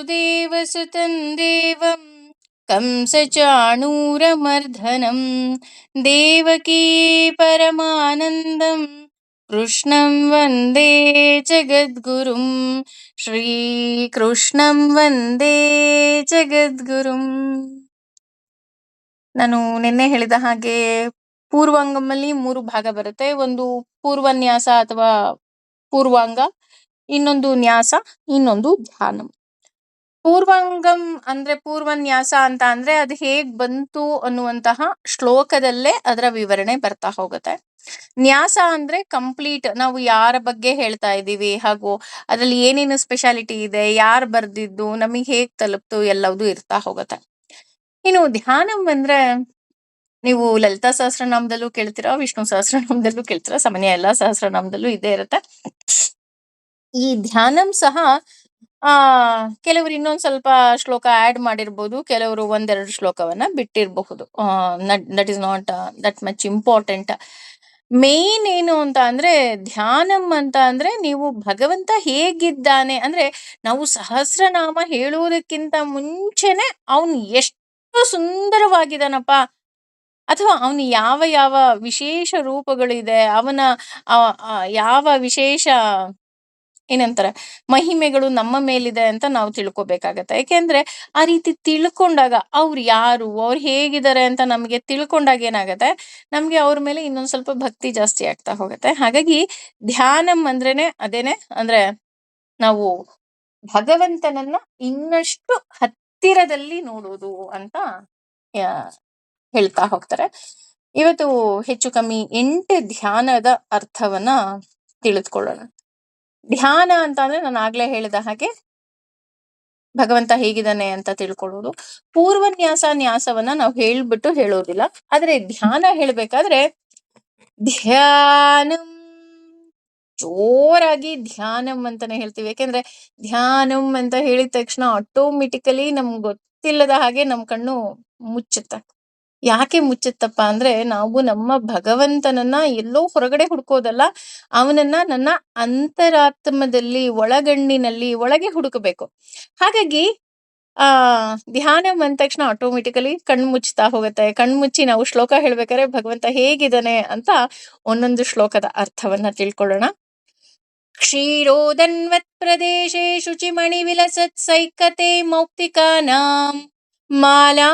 वसुदेवसुतं देवं कंसचाणूरमर्दनं देवकी परमानन्दं कृष्णं वन्दे जगद्गुरुं ಶ್ರೀಕೃಷ್ಣಂ ವಂದೇ ಜಗದ್ಗುರುಂ. ನಾನು ನಿನ್ನೆ ಹೇಳಿದ ಹಾಗೆ ಪೂರ್ವಾಂಗಮಲ್ಲಿ 3 ಭಾಗ ಬರುತ್ತೆ. ಒಂದು ಪೂರ್ವನ್ಯಾಸ ಅಥವಾ ಪೂರ್ವಾಂಗ, ಇನ್ನೊಂದು ನ್ಯಾಸ, ಇನ್ನೊಂದು ಧ್ಯಾನಂ. ಪೂರ್ವಾಂಗಂ ಅಂದ್ರೆ ಪೂರ್ವನ್ಯಾಸ ಅಂತ ಅಂದ್ರೆ ಅದು ಹೇಗ್ ಬಂತು ಅನ್ನುವಂತಹ ಶ್ಲೋಕದಲ್ಲೇ ಅದರ ವಿವರಣೆ ಬರ್ತಾ ಹೋಗುತ್ತೆ. ನ್ಯಾಸ ಅಂದ್ರೆ ಕಂಪ್ಲೀಟ್, ನಾವು ಯಾರ ಬಗ್ಗೆ ಹೇಳ್ತಾ ಇದ್ದೀವಿ ಹಾಗೂ ಅದ್ರಲ್ಲಿ ಏನೇನು ಸ್ಪೆಷಾಲಿಟಿ ಇದೆ, ಯಾರು ಬರ್ದಿದ್ದು, ನಮಗೆ ಹೇಗ್ ತಲುಪ್ತು, ಎಲ್ಲವೂ ಇರ್ತಾ ಹೋಗುತ್ತೆ. ಇನ್ನು ಧ್ಯಾನಂ ಅಂದ್ರೆ ನೀವು ಲಲಿತಾ ಸಹಸ್ರನಾಮದಲ್ಲೂ ಕೇಳ್ತೀರಾ, ವಿಷ್ಣು ಸಹಸ್ರನಾಮದಲ್ಲೂ ಕೇಳ್ತೀರಾ, ಸಾಮಾನ್ಯ ಎಲ್ಲಾ ಸಹಸ್ರನಾಮದಲ್ಲೂ ಇದ್ದೇ ಇರುತ್ತೆ. ಈ ಧ್ಯಾನಂ ಸಹ ಕೆಲವರು ಇನ್ನೊಂದ್ ಸ್ವಲ್ಪ ಶ್ಲೋಕ ಆಡ್ ಮಾಡಿರ್ಬೋದು, ಕೆಲವರು ಒಂದೆರಡು ಶ್ಲೋಕವನ್ನ ಬಿಟ್ಟಿರಬಹುದು. That is not that much important. Main ಏನು ಅಂತ ಅಂದ್ರೆ ಧ್ಯಾನಂ ಅಂತ ಅಂದ್ರೆ ನೀವು ಭಗವಂತ ಹೇಗಿದ್ದಾನೆ ಅಂದ್ರೆ, ನಾವು ಸಹಸ್ರನಾಮ ಹೇಳುವುದಕ್ಕಿಂತ ಮುಂಚೆನೆ ಅವನು ಎಷ್ಟು ಸುಂದರವಾಗಿದ್ದಾನಪ್ಪ, ಅಥವಾ ಅವನು ಯಾವ ಯಾವ ವಿಶೇಷ ರೂಪಗಳಿದೆ, ಅವನ ಯಾವ ವಿಶೇಷ ಏನಂತಾರೆ ಮಹಿಮೆಗಳು ನಮ್ಮ ಮೇಲಿದೆ ಅಂತ ನಾವು ತಿಳ್ಕೊಬೇಕಾಗತ್ತೆ. ಯಾಕೆಂದ್ರೆ ಆ ರೀತಿ ತಿಳ್ಕೊಂಡಾಗ ಅವ್ರು ಯಾರು, ಅವ್ರು ಹೇಗಿದ್ದಾರೆ ಅಂತ ನಮ್ಗೆ ತಿಳ್ಕೊಂಡಾಗ ಏನಾಗತ್ತೆ, ನಮ್ಗೆ ಅವ್ರ ಮೇಲೆ ಇನ್ನೊಂದ್ ಸ್ವಲ್ಪ ಭಕ್ತಿ ಜಾಸ್ತಿ ಆಗ್ತಾ ಹೋಗುತ್ತೆ. ಹಾಗಾಗಿ ಧ್ಯಾನಂ ಅಂದ್ರೇನೆ ಅದೇನೆ, ಅಂದ್ರೆ ನಾವು ಭಗವಂತನನ್ನ ಇನ್ನಷ್ಟು ಹತ್ತಿರದಲ್ಲಿ ನೋಡುವುದು ಅಂತ ಹೇಳ್ತಾ ಹೋಗ್ತಾರೆ. ಇವತ್ತು ಹೆಚ್ಚು ಕಮ್ಮಿ 8 ಧ್ಯಾನದ ಅರ್ಥವನ್ನ ತಿಳಿದುಕೊಳ್ಳೋಣ. ಧ್ಯಾನ ಅಂತ ಅಂದ್ರೆ ನಾನು ಆಗ್ಲೇ ಹೇಳಿದ ಹಾಗೆ ಭಗವಂತ ಹೇಗಿದ್ದಾನೆ ಅಂತ ತಿಳ್ಕೊಳ್ಳೋದು. ಪೂರ್ವನ್ಯಾಸ ನ್ಯಾಸವನ್ನ ನಾವು ಹೇಳ್ಬಿಟ್ಟು ಹೇಳೋದಿಲ್ಲ, ಆದ್ರೆ ಧ್ಯಾನ ಹೇಳ್ಬೇಕಾದ್ರೆ ಧ್ಯಾನಂ ಜೋರಾಗಿ ಧ್ಯಾನಂ ಅಂತಾನೆ ಹೇಳ್ತೀವಿ. ಯಾಕೆಂದ್ರೆ ಧ್ಯಾನಂ ಅಂತ ಹೇಳಿದ ತಕ್ಷಣ ಆಟೋಮೆಟಿಕಲಿ ನಮ್ಗೆ ಗೊತ್ತಿಲ್ಲದ ಹಾಗೆ ನಮ್ ಕಣ್ಣು ಮುಚ್ಚುತ್ತೆ. ಯಾಕೆ ಮುಚ್ಚುತ್ತಪ್ಪ ಅಂದ್ರೆ, ನಾವು ನಮ್ಮ ಭಗವಂತನನ್ನ ಎಲ್ಲೋ ಹೊರಗಡೆ ಹುಡುಕೋದಲ್ಲ, ಅವನನ್ನ ನನ್ನ ಅಂತರಾತ್ಮದಲ್ಲಿ, ಒಳಗಣ್ಣಿನಲ್ಲಿ ಒಳಗೆ ಹುಡುಕಬೇಕು. ಹಾಗಾಗಿ ಧ್ಯಾನಂ ಅಂದ ತಕ್ಷಣ ಆಟೋಮೆಟಿಕಲಿ ಕಣ್ಣು ಮುಚ್ತಾ ಹೋಗುತ್ತೆ. ಕಣ್ಣು ಮುಚ್ಚಿ ನಾವು ಶ್ಲೋಕ ಹೇಳ್ಬೇಕಾದ್ರೆ ಭಗವಂತ ಹೇಗಿದ್ದಾನೆ ಅಂತ ಒಂದೊಂದು ಶ್ಲೋಕದ ಅರ್ಥವನ್ನ ತಿಳ್ಕೊಳ್ಳೋಣ. ಕ್ಷೀರೋದನ್ವತ್ ಪ್ರದೇಶೇ ಶುಚಿಮಣಿ ವಿಲಸತ್ ಸೈಕತೆ ಮೌಕ್ತಿಕಾನಾಂ ಮಾಲಾ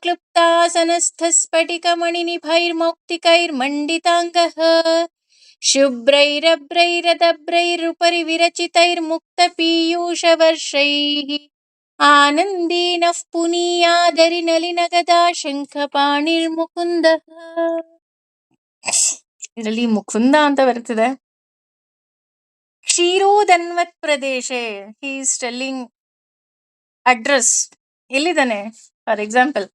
ಕ್ಲುಪ್ತಾಸನಸ್ಥ ಸ್ಫಟಿಕ ಮಣಿನಿಭೈರ್ಮೌಕ್ತಿಕೈರ್ಮಂಡಿತಾಂಗಃ ಶುಭ್ರೈರಭ್ರೈರದಭ್ರೈರುಪರಿ ವಿರಚಿತೈರ್ಮುಕ್ತ ಪೀಯೂಷ ವರ್ಷೈಃ ಆನಂದೀನಃ ಪುನೀಯಾದರಿ ನಲಿನಗದಾ ಶಂಖಪಾಣಿರ್ಮುಕುಂದಃ. ಇದರಲ್ಲಿ ಮುಕುಂದ ಅಂತ ಬರ್ತಿದೆ. ಕ್ಷೀರೋದನ್ವತ್ ಪ್ರದೇಶೆ, ಹಿ ಈಸ್ ಟೆಲ್ಲಿಂಗ್ ಅಡ್ರೆಸ್. ಎಲ್ಲಿದ್ದಾನೆ? ಫಾರ್ ಎಕ್ಸಾಂಪಲ್,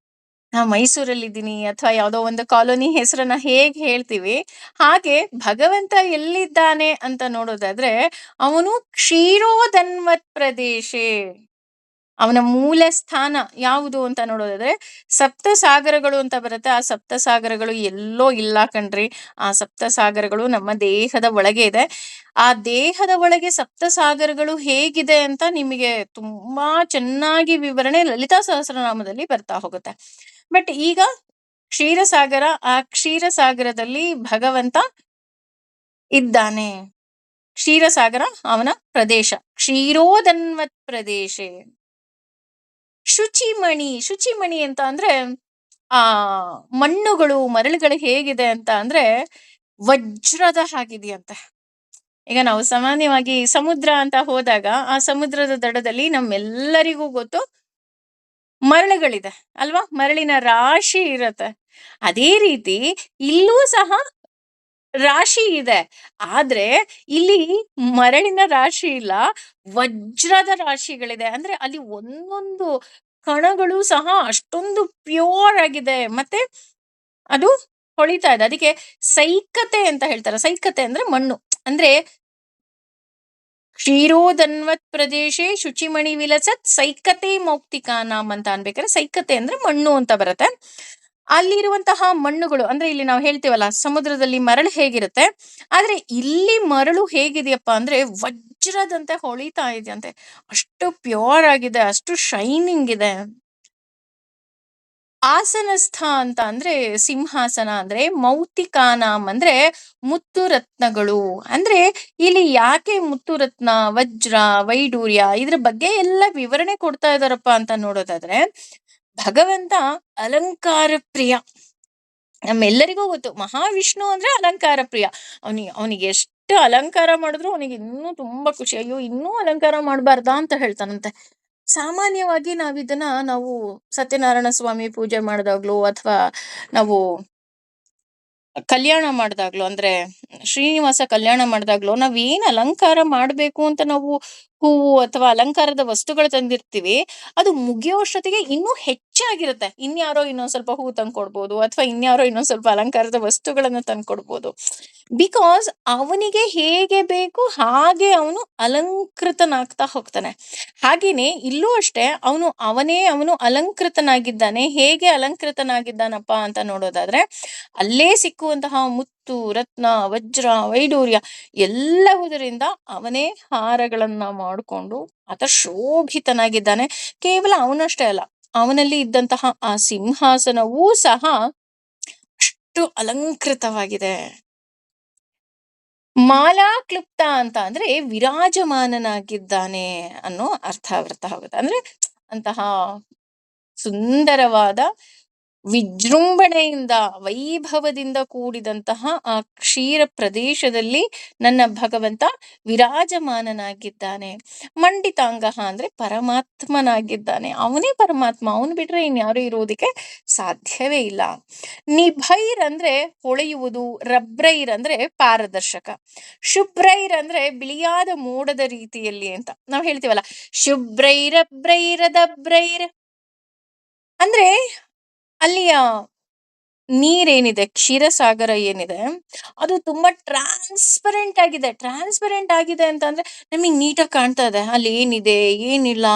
ನಾ ಮೈಸೂರಲ್ಲಿ ಇದ್ದೀನಿ ಅಥವಾ ಯಾವುದೋ ಒಂದು ಕಾಲೋನಿ ಹೆಸರನ್ನ ಹೇಗ್ ಹೇಳ್ತೀವಿ, ಹಾಗೆ ಭಗವಂತ ಎಲ್ಲಿದ್ದಾನೆ ಅಂತ ನೋಡೋದಾದ್ರೆ ಅವನು ಕ್ಷೀರೋದನ್ವತ್ ಪ್ರದೇಶೆ. ಅವನ ಮೂಲ ಸ್ಥಾನ ಯಾವುದು ಅಂತ ನೋಡೋದಾದ್ರೆ ಸಪ್ತ ಸಾಗರಗಳು ಅಂತ ಬರುತ್ತೆ. ಆ ಸಪ್ತ ಸಾಗರಗಳು ಎಲ್ಲೋ ಇಲ್ಲ ಕಣ್ರಿ. ಆ ಸಪ್ತ ಸಾಗರಗಳು ನಮ್ಮ ದೇಹದ ಒಳಗೆ ಇದೆ. ಆ ದೇಹದ ಒಳಗೆ ಸಪ್ತ ಸಾಗರಗಳು ಹೇಗಿದೆ ಅಂತ ನಿಮಗೆ ತುಂಬಾ ಚೆನ್ನಾಗಿ ವಿವರಣೆ ಲಲಿತಾ ಸಹಸ್ರನಾಮದಲ್ಲಿ ಬರ್ತಾ ಹೋಗುತ್ತೆ. ಬಟ್ ಈಗ ಕ್ಷೀರಸಾಗರ, ಆ ಕ್ಷೀರಸಾಗರದಲ್ಲಿ ಭಗವಂತ ಇದ್ದಾನೆ. ಕ್ಷೀರಸಾಗರ ಅವನ ಪ್ರದೇಶ, ಕ್ಷೀರೋದನ್ವತ್ ಪ್ರದೇಶೆ. ಶುಚಿಮಣಿ, ಶುಚಿಮಣಿ ಅಂತ ಅಂದ್ರೆ ಮಣ್ಣುಗಳು, ಮರಳುಗಳು ಹೇಗಿದೆ ಅಂತ ಅಂದ್ರೆ ವಜ್ರದ ಹಾಗಿದೆಯಂತೆ. ಈಗ ನಾವು ಸಾಮಾನ್ಯವಾಗಿ ಸಮುದ್ರ ಅಂತ ಹೋದಾಗ ಆ ಸಮುದ್ರದ ದಡದಲ್ಲಿ ನಮ್ಮೆಲ್ಲರಿಗೂ ಗೊತ್ತು ಮರಳುಗಳಿದೆ ಅಲ್ವಾ, ಮರಳಿನ ರಾಶಿ ಇರತ್ತೆ. ಅದೇ ರೀತಿ ಇಲ್ಲೂ ಸಹ ರಾಶಿ ಇದೆ, ಆದ್ರೆ ಇಲ್ಲಿ ಮರಳಿನ ರಾಶಿ ಇಲ್ಲ, ವಜ್ರದ ರಾಶಿಗಳಿದೆ. ಅಂದ್ರೆ ಅಲ್ಲಿ ಒಂದೊಂದು ಕಣಗಳು ಸಹ ಅಷ್ಟೊಂದು ಪ್ಯೂರ್ ಆಗಿದೆ, ಮತ್ತೆ ಅದು ಹೊಳಿತಾ ಇದೆ. ಅದಕ್ಕೆ ಸೈಕತೆ ಅಂತ ಹೇಳ್ತಾರೆ. ಸೈಕತೆ ಅಂದ್ರೆ ಮಣ್ಣು. ಅಂದ್ರೆ ಕ್ಷೀರೋದನ್ವತ್ ಪ್ರದೇಶೆ ಶುಚಿಮಣಿ ವಿಲಸತ್ ಸೈಕತೆ ಮೌಕ್ತಿಕಾನಾಂ ಅಂತ ಅನ್ಬೇಕಾದ್ರೆ ಸೈಕತೆ ಅಂದ್ರೆ ಮಣ್ಣು ಅಂತ ಬರುತ್ತೆ. ಅಲ್ಲಿರುವಂತಹ ಮಣ್ಣುಗಳು ಅಂದ್ರೆ ಇಲ್ಲಿ ನಾವು ಹೇಳ್ತೀವಲ್ಲ ಸಮುದ್ರದಲ್ಲಿ ಮರಳು ಹೇಗಿರುತ್ತೆ, ಆದ್ರೆ ಇಲ್ಲಿ ಮರಳು ಹೇಗಿದೆಯಪ್ಪ ಅಂದ್ರೆ ವಜ್ರದಂತೆ ಹೊಳಿತಾ ಇದೆಯಂತೆ. ಅಷ್ಟು ಪ್ಯೂರ್ ಆಗಿದೆ, ಅಷ್ಟು ಶೈನಿಂಗ್ ಇದೆ. ಆಸನಸ್ಥ ಅಂತ ಅಂದ್ರೆ ಸಿಂಹಾಸನ ಅಂದ್ರೆ ಮೌಕ್ತಿಕಾನಾಂ ಅಂದ್ರೆ ಮುತ್ತು ರತ್ನಗಳು. ಅಂದ್ರೆ ಇಲ್ಲಿ ಯಾಕೆ ಮುತ್ತು ರತ್ನ, ವಜ್ರ, ವೈಡೂರ್ಯ ಇದ್ರ ಬಗ್ಗೆ ಎಲ್ಲ ವಿವರಣೆ ಕೊಡ್ತಾ ಇದಾರಪ್ಪ ಅಂತ ನೋಡೋದಾದ್ರೆ, ಭಗವಂತ ಅಲಂಕಾರ ಪ್ರಿಯ. ನಮ್ಮೆಲ್ಲರಿಗೂ ಗೊತ್ತು ಮಹಾವಿಷ್ಣು ಅಂದ್ರೆ ಅಲಂಕಾರ ಪ್ರಿಯ. ಅವನಿಗೆ ಎಷ್ಟು ಅಲಂಕಾರ ಮಾಡಿದ್ರು ಅವನಿಗೆ ಇನ್ನೂ ತುಂಬಾ ಖುಷಿ. ಅಯ್ಯೋ ಇನ್ನೂ ಅಲಂಕಾರ ಮಾಡಬಾರ್ದಾ ಅಂತ ಹೇಳ್ತಾನಂತೆ. ಸಾಮಾನ್ಯವಾಗಿ ನಾವು ಸತ್ಯನಾರಾಯಣ ಸ್ವಾಮಿ ಪೂಜೆ ಮಾಡಿದಾಗ್ಲೂ ಅಥವಾ ನಾವು ಕಲ್ಯಾಣ ಮಾಡಿದಾಗ್ಲೂ ಅಂದ್ರೆ ಶ್ರೀನಿವಾಸ ಕಲ್ಯಾಣ ಮಾಡಿದಾಗ್ಲೂ ನಾವ್ ಏನ್ ಅಲಂಕಾರ ಮಾಡ್ಬೇಕು ಅಂತ ನಾವು ಹೂವು ಅಥವಾ ಅಲಂಕಾರದ ವಸ್ತುಗಳು ತಂದಿರ್ತೀವಿ, ಅದು ಮುಗಿಯೋಷ್ಟೊತ್ತಿಗೆ ಇನ್ನೂ ಹೆಚ್ಚಾಗಿರುತ್ತೆ. ಇನ್ಯಾರೋ ಇನ್ನೊಂದ್ ಸ್ವಲ್ಪ ಹೂ ತಂದ್ಕೊಡ್ಬೋದು ಅಥವಾ ಇನ್ಯಾರೋ ಇನ್ನೊಂದ್ ಸ್ವಲ್ಪ ಅಲಂಕಾರದ ವಸ್ತುಗಳನ್ನ ತಂದ್ಕೊಡ್ಬೋದು. ಬಿಕಾಸ್ ಅವನಿಗೆ ಹೇಗೆ ಬೇಕು ಹಾಗೆ ಅವನು ಅಲಂಕೃತನಾಗ್ತಾ ಹೋಗ್ತಾನೆ. ಹಾಗೇನೆ ಇಲ್ಲೂ ಅಷ್ಟೇ ಅವನು ಅಲಂಕೃತನಾಗಿದ್ದಾನೆ. ಹೇಗೆ ಅಲಂಕೃತನಾಗಿದ್ದಾನಪ್ಪ ಅಂತ ನೋಡೋದಾದ್ರೆ, ಅಲ್ಲೇ ಸಿಕ್ಕುವಂತಹ ಮುತ್ತು ರತ್ನ ವಜ್ರ ವೈಡೂರ್ಯ ಎಲ್ಲವುದರಿಂದ ಅವನೇ ಹಾರಗಳನ್ನ ಮಾಡಿಕೊಂಡು ಆತ ಶೋಭಿತನಾಗಿದ್ದಾನೆ. ಕೇವಲ ಅವನಷ್ಟೇ ಅಲ್ಲ, ಅವನಲ್ಲಿ ಇದ್ದಂತಹ ಆ ಸಿಂಹಾಸನವೂ ಸಹ ಅಷ್ಟು ಅಲಂಕೃತವಾಗಿದೆ. ಮಾಲಾ ಕ್ಲುಪ್ತ ಅಂತ ಅಂದ್ರೆ ವಿರಾಜಮಾನನಾಗಿದ್ದಾನೆ ಅನ್ನೋ ಅರ್ಥ ಬರ್ತಾ ಹೋಗುತ್ತೆ. ಅಂದ್ರೆ ಅಂತಹ ಸುಂದರವಾದ ವಿಜೃಂಭಣೆಯಿಂದ ವೈಭವದಿಂದ ಕೂಡಿದಂತಹ ಆ ಕ್ಷೀರ ಪ್ರದೇಶದಲ್ಲಿ ನನ್ನ ಭಗವಂತ ವಿರಾಜಮಾನನಾಗಿದ್ದಾನೆ. ಮಂಡಿತಾಂಗಹ ಅಂದ್ರೆ ಪರಮಾತ್ಮನಾಗಿದ್ದಾನೆ. ಅವನೇ ಪರಮಾತ್ಮ, ಅವನು ಬಿಟ್ರೆ ಇನ್ಯಾರು ಇರೋದಕ್ಕೆ ಸಾಧ್ಯವೇ ಇಲ್ಲ. ನಿಭೈರ್ ಅಂದ್ರೆ ಹೊಳೆಯುವುದು, ರಬ್ರೈರ್ ಅಂದ್ರೆ ಪಾರದರ್ಶಕ, ಶುಭ್ರೈರ್ ಅಂದ್ರೆ ಬಿಳಿಯಾದ ಮೋಡದ ರೀತಿಯಲ್ಲಿ ಅಂತ ನಾವ್ ಹೇಳ್ತೀವಲ್ಲ, ಶುಭ್ರೈರಬ್ರೈರದಬ್ರೈರ್ ಅಂದ್ರೆ ಅಲ್ಲಿಯ ನೀರೇನಿದೆ, ಕ್ಷೀರಸಾಗರ ಏನಿದೆ, ಅದು ತುಂಬಾ ಟ್ರಾನ್ಸ್ಪರೆಂಟ್ ಆಗಿದೆ ಅಂತಂದ್ರೆ ನಮಗೆ ನೀಟಾಗಿ ಕಾಣ್ತಾ ಇದೆ ಅಲ್ಲಿ ಏನಿದೆ ಏನಿಲ್ಲ,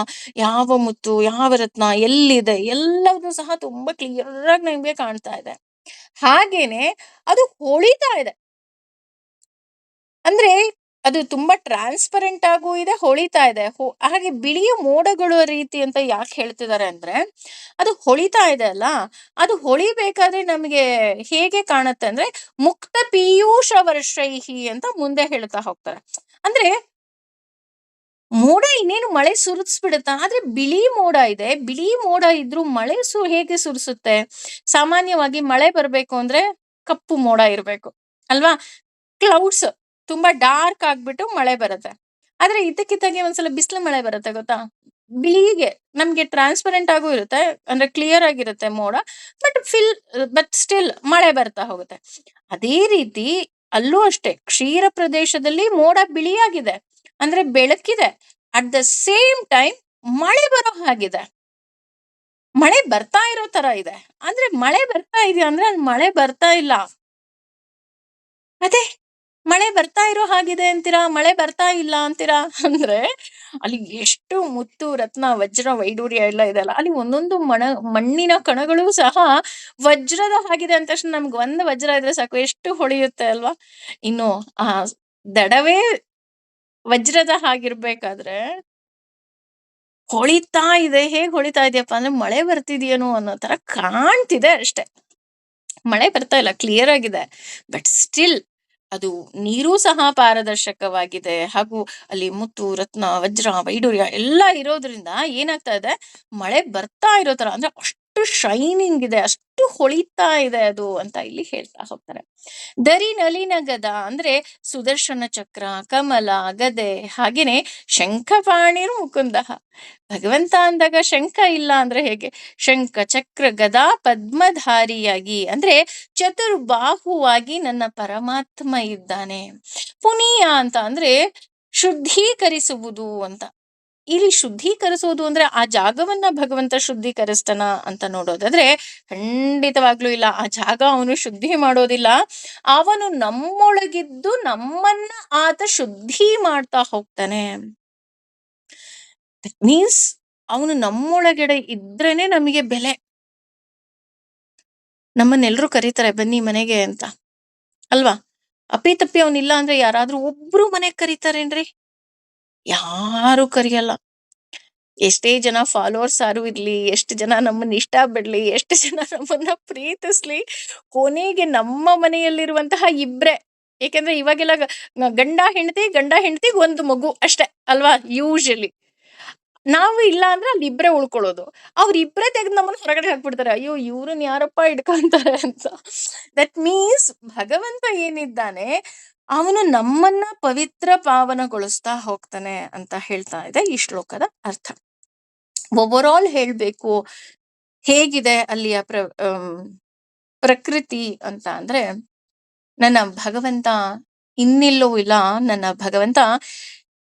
ಯಾವ ಮುತ್ತು ಯಾವ ರತ್ನ ಎಲ್ಲಿದೆ ಎಲ್ಲವೂ ಸಹ ತುಂಬಾ ಕ್ಲಿಯರ್ ಆಗಿ ನಮ್ಗೆ ಕಾಣ್ತಾ ಇದೆ. ಹಾಗೇನೆ ಅದು ಹೊಳಿತಾ ಇದೆ. ಅಂದ್ರೆ ಅದು ತುಂಬಾ ಟ್ರಾನ್ಸ್ಪರೆಂಟ್ ಆಗೂ ಇದೆ, ಹೊಳಿತಾ ಇದೆ. ಹಾಗೆ ಬಿಳಿಯ ಮೋಡಗಳು ರೀತಿ ಅಂತ ಯಾಕೆ ಹೇಳ್ತಿದ್ದಾರೆ ಅಂದ್ರೆ, ಅದು ಹೊಳಿತಾ ಇದೆ ಅಲ್ಲ, ಅದು ಹೊಳಿಬೇಕಾದ್ರೆ ನಮಗೆ ಹೇಗೆ ಕಾಣುತ್ತೆ ಅಂದ್ರೆ ಮುಕ್ತ ಪೀಯೂಷ ವರ್ಷೈಹಿ ಅಂತ ಮುಂದೆ ಹೇಳ್ತಾ ಹೋಗ್ತಾರೆ. ಅಂದ್ರೆ ಮೋಡ ಇನ್ನೇನು ಮಳೆ ಸುರಿಸ್ಬಿಡುತ್ತಾ, ಆದ್ರೆ ಬಿಳಿ ಮೋಡ ಇದೆ. ಬಿಳಿ ಮೋಡ ಇದ್ರೂ ಮಳೆ ಹೇಗೆ ಸುರಿಸುತ್ತೆ? ಸಾಮಾನ್ಯವಾಗಿ ಮಳೆ ಬರ್ಬೇಕು ಅಂದ್ರೆ ಕಪ್ಪು ಮೋಡ ಇರ್ಬೇಕು ಅಲ್ವಾ? ಕ್ಲೌಡ್ಸ್ ತುಂಬಾ ಡಾರ್ಕ್ ಆಗ್ಬಿಟ್ಟು ಮಳೆ ಬರುತ್ತೆ. ಆದ್ರೆ ಇದ್ದಕ್ಕಿದ್ದಾಗೆ ಒಂದ್ಸಲ ಬಿಸಿಲು ಮಳೆ ಬರುತ್ತೆ ಗೊತ್ತಾ? ಬಿಳಿಗೆ ನಮ್ಗೆ ಟ್ರಾನ್ಸ್ಪರೆಂಟ್ ಆಗೂ ಇರುತ್ತೆ, ಅಂದ್ರೆ ಕ್ಲಿಯರ್ ಆಗಿರುತ್ತೆ ಮೋಡ. ಬಟ್ ಸ್ಟಿಲ್ ಮಳೆ ಬರ್ತಾ ಹೋಗುತ್ತೆ. ಅದೇ ರೀತಿ ಅಲ್ಲೂ ಅಷ್ಟೇ ಕ್ಷೀರ ಪ್ರದೇಶದಲ್ಲಿ ಮೋಡ ಬಿಳಿಯಾಗಿದೆ, ಅಂದ್ರೆ ಬೆಳಕಿದೆ. ಅಟ್ ದ ಸೇಮ್ ಟೈಮ್ ಮಳೆ ಬರೋ ಹಾಗಿದೆ, ಮಳೆ ಬರ್ತಾ ಇರೋ ತರ ಇದೆ. ಅಂದ್ರೆ ಮಳೆ ಬರ್ತಾ ಇದೆಯಾ ಅಂದ್ರೆ ಅಲ್ಲಿ ಮಳೆ ಬರ್ತಾ ಇಲ್ಲ. ಅದೇ ಮಳೆ ಬರ್ತಾ ಇರೋ ಹಾಗಿದೆ ಅಂತೀರಾ, ಮಳೆ ಬರ್ತಾ ಇಲ್ಲ ಅಂತೀರಾ ಅಂದ್ರೆ ಅಲ್ಲಿ ಎಷ್ಟು ಮುತ್ತು ರತ್ನ ವಜ್ರ ವೈಡೂರ್ಯ ಎಲ್ಲ ಇದೆ ಅಲ್ಲ, ಅಲ್ಲಿ ಒಂದೊಂದು ಮಣ್ಣಿನ ಕಣಗಳು ಸಹ ವಜ್ರದ ಹಾಗಿದೆ ಅಂದ ತಕ್ಷಣ ನಮ್ಗೆ ಒಂದು ವಜ್ರ ಇದ್ರೆ ಸಾಕು, ಎಷ್ಟು ಹೊಳೆಯುತ್ತೆ ಅಲ್ವಾ? ಇನ್ನು ಆ ದಡವೇ ವಜ್ರದ ಹಾಗಿರ್ಬೇಕಾದ್ರೆ ಹೊಳಿತಾ ಇದೆ. ಹೇಗ್ ಹೊಳಿತಾ ಇದೆಯಪ್ಪ ಅಂದ್ರೆ ಮಳೆ ಬರ್ತಿದ್ಯೇನೋ ಅನ್ನೋ ತರ ಕಾಣ್ತಿದೆ ಅಷ್ಟೆ. ಮಳೆ ಬರ್ತಾ ಇಲ್ಲ, ಕ್ಲಿಯರ್ ಆಗಿದೆ. ಬಟ್ ಸ್ಟಿಲ್ ಅದು ನೀರೂ ಸಹ ಪಾರದರ್ಶಕವಾಗಿದೆ. ಹಾಗೂ ಅಲ್ಲಿ ಮುತ್ತು ರತ್ನ ವಜ್ರ ವೈಡೂರ್ಯ ಎಲ್ಲ ಇರೋದ್ರಿಂದ ಏನಾಗ್ತಾ ಇದೆ, ಮಳೆ ಬರ್ತಾ ಇರೋ ತರ, ಅಂದ್ರೆ ಅಷ್ಟು ಶೈನಿಂಗ್ ಇದೆ, ಅಷ್ಟು ಹೊಳಿತಾ ಇದೆ ಅದು ಅಂತ ಇಲ್ಲಿ ಹೇಳ್ತಾ ಹೋಗ್ತಾರೆ. ದರಿ ನಲಿನ ಗದ ಅಂದ್ರೆ ಸುದರ್ಶನ ಚಕ್ರ, ಕಮಲ, ಗದೆ, ಹಾಗೇನೆ ಶಂಖಪಾಣಿರು ಮುಕುಂದ. ಭಗವಂತ ಅಂದಾಗ ಶಂಖ ಇಲ್ಲ ಅಂದ್ರೆ ಹೇಗೆ? ಶಂಖ ಚಕ್ರ ಗದಾ ಪದ್ಮಧಾರಿಯಾಗಿ ಅಂದ್ರೆ ಚತುರ್ಬಾಹುವಾಗಿ ನನ್ನ ಪರಮಾತ್ಮ ಇದ್ದಾನೆ. ಪುನೀಯ ಅಂತ ಅಂದ್ರೆ ಶುದ್ಧೀಕರಿಸುವುದು ಅಂತ. ಇಲ್ಲಿ ಶುದ್ಧೀಕರಿಸುವುದು ಅಂದ್ರೆ ಆ ಜಾಗವನ್ನ ಭಗವಂತ ಶುದ್ಧೀಕರಿಸ್ತಾನ ಅಂತ ನೋಡೋದಾದ್ರೆ ಖಂಡಿತವಾಗ್ಲೂ ಇಲ್ಲ. ಆ ಜಾಗ ಅವನು ಶುದ್ಧಿ ಮಾಡೋದಿಲ್ಲ, ಅವನು ನಮ್ಮೊಳಗಿದ್ದು ನಮ್ಮನ್ನ ಆತ ಶುದ್ಧಿ ಮಾಡ್ತಾ ಹೋಗ್ತಾನೆ. ಮೀನ್ಸ್ ಅವನು ನಮ್ಮೊಳಗಡೆ ಇದ್ರೇನೆ ನಮಗೆ ಬೆಲೆ. ನಮ್ಮನ್ನೆಲ್ಲರೂ ಕರೀತಾರೆ ಬನ್ನಿ ಮನೆಗೆ ಅಂತ, ಅಲ್ವಾ? ಅಪ್ಪಿತಪ್ಪಿ ಅವನಿಲ್ಲ ಅಂದ್ರೆ ಯಾರಾದ್ರೂ ಒಬ್ರು ಮನೆಗ್ ಕರೀತಾರೇನ್ರಿ? ಯಾರು ಕರಿಯಲ್ಲ. ಎಷ್ಟೇ ಜನ ಫಾಲೋವರ್ಸ್ ಯಾರು ಇರ್ಲಿ, ಎಷ್ಟು ಜನ ನಮ್ಮನ್ನ ಇಷ್ಟ ಬಿಡ್ಲಿ, ಎಷ್ಟು ಜನ ನಮ್ಮನ್ನ ಪ್ರೀತಿಸ್ಲಿ, ಕೊನೆಗೆ ನಮ್ಮ ಮನೆಯಲ್ಲಿರುವಂತಹ ಇಬ್ರೇ. ಏಕೆಂದ್ರೆ ಇವಾಗೆಲ್ಲ ಗಂಡ ಹೆಂಡತಿಗೆ ಒಂದು ಮಗು ಅಷ್ಟೇ ಅಲ್ವಾ ಯೂಶಲಿ. ನಾವು ಇಲ್ಲ ಅಂದ್ರೆ ಅಲ್ಲಿ ಇಬ್ರೇ ಉಳ್ಕೊಳ್ಳೋದು. ಅವ್ರಿಬ್ರೇ ತೆಗೆದು ನಮ್ಮನ್ನ ಹೊರಗಡೆ ಹಾಕ್ಬಿಡ್ತಾರೆ. ಅಯ್ಯೋ ಇವ್ರನ್ನ ಯಾರಪ್ಪ ಇಟ್ಕೊಂತಾರೆ ಅಂತ. ದಟ್ ಮೀನ್ಸ್ ಭಗವಂತ ಏನಿದ್ದಾನೆ, ಅವನು ನಮ್ಮನ್ನ ಪವಿತ್ರ ಪಾವನಗೊಳಿಸ್ತಾ ಹೋಗ್ತಾನೆ ಅಂತ ಹೇಳ್ತಾ ಇದೆ ಈ ಶ್ಲೋಕದ ಅರ್ಥ. ಓವರ್ ಆಲ್ ಹೇಳ್ಬೇಕು, ಹೇಗಿದೆ ಅಲ್ಲಿಯ ಪ್ರಕೃತಿ ಅಂತ ಅಂದ್ರೆ, ನನ್ನ ಭಗವಂತ ಇನ್ನೆಲ್ಲೋ ಇಲ್ಲ, ನನ್ನ ಭಗವಂತ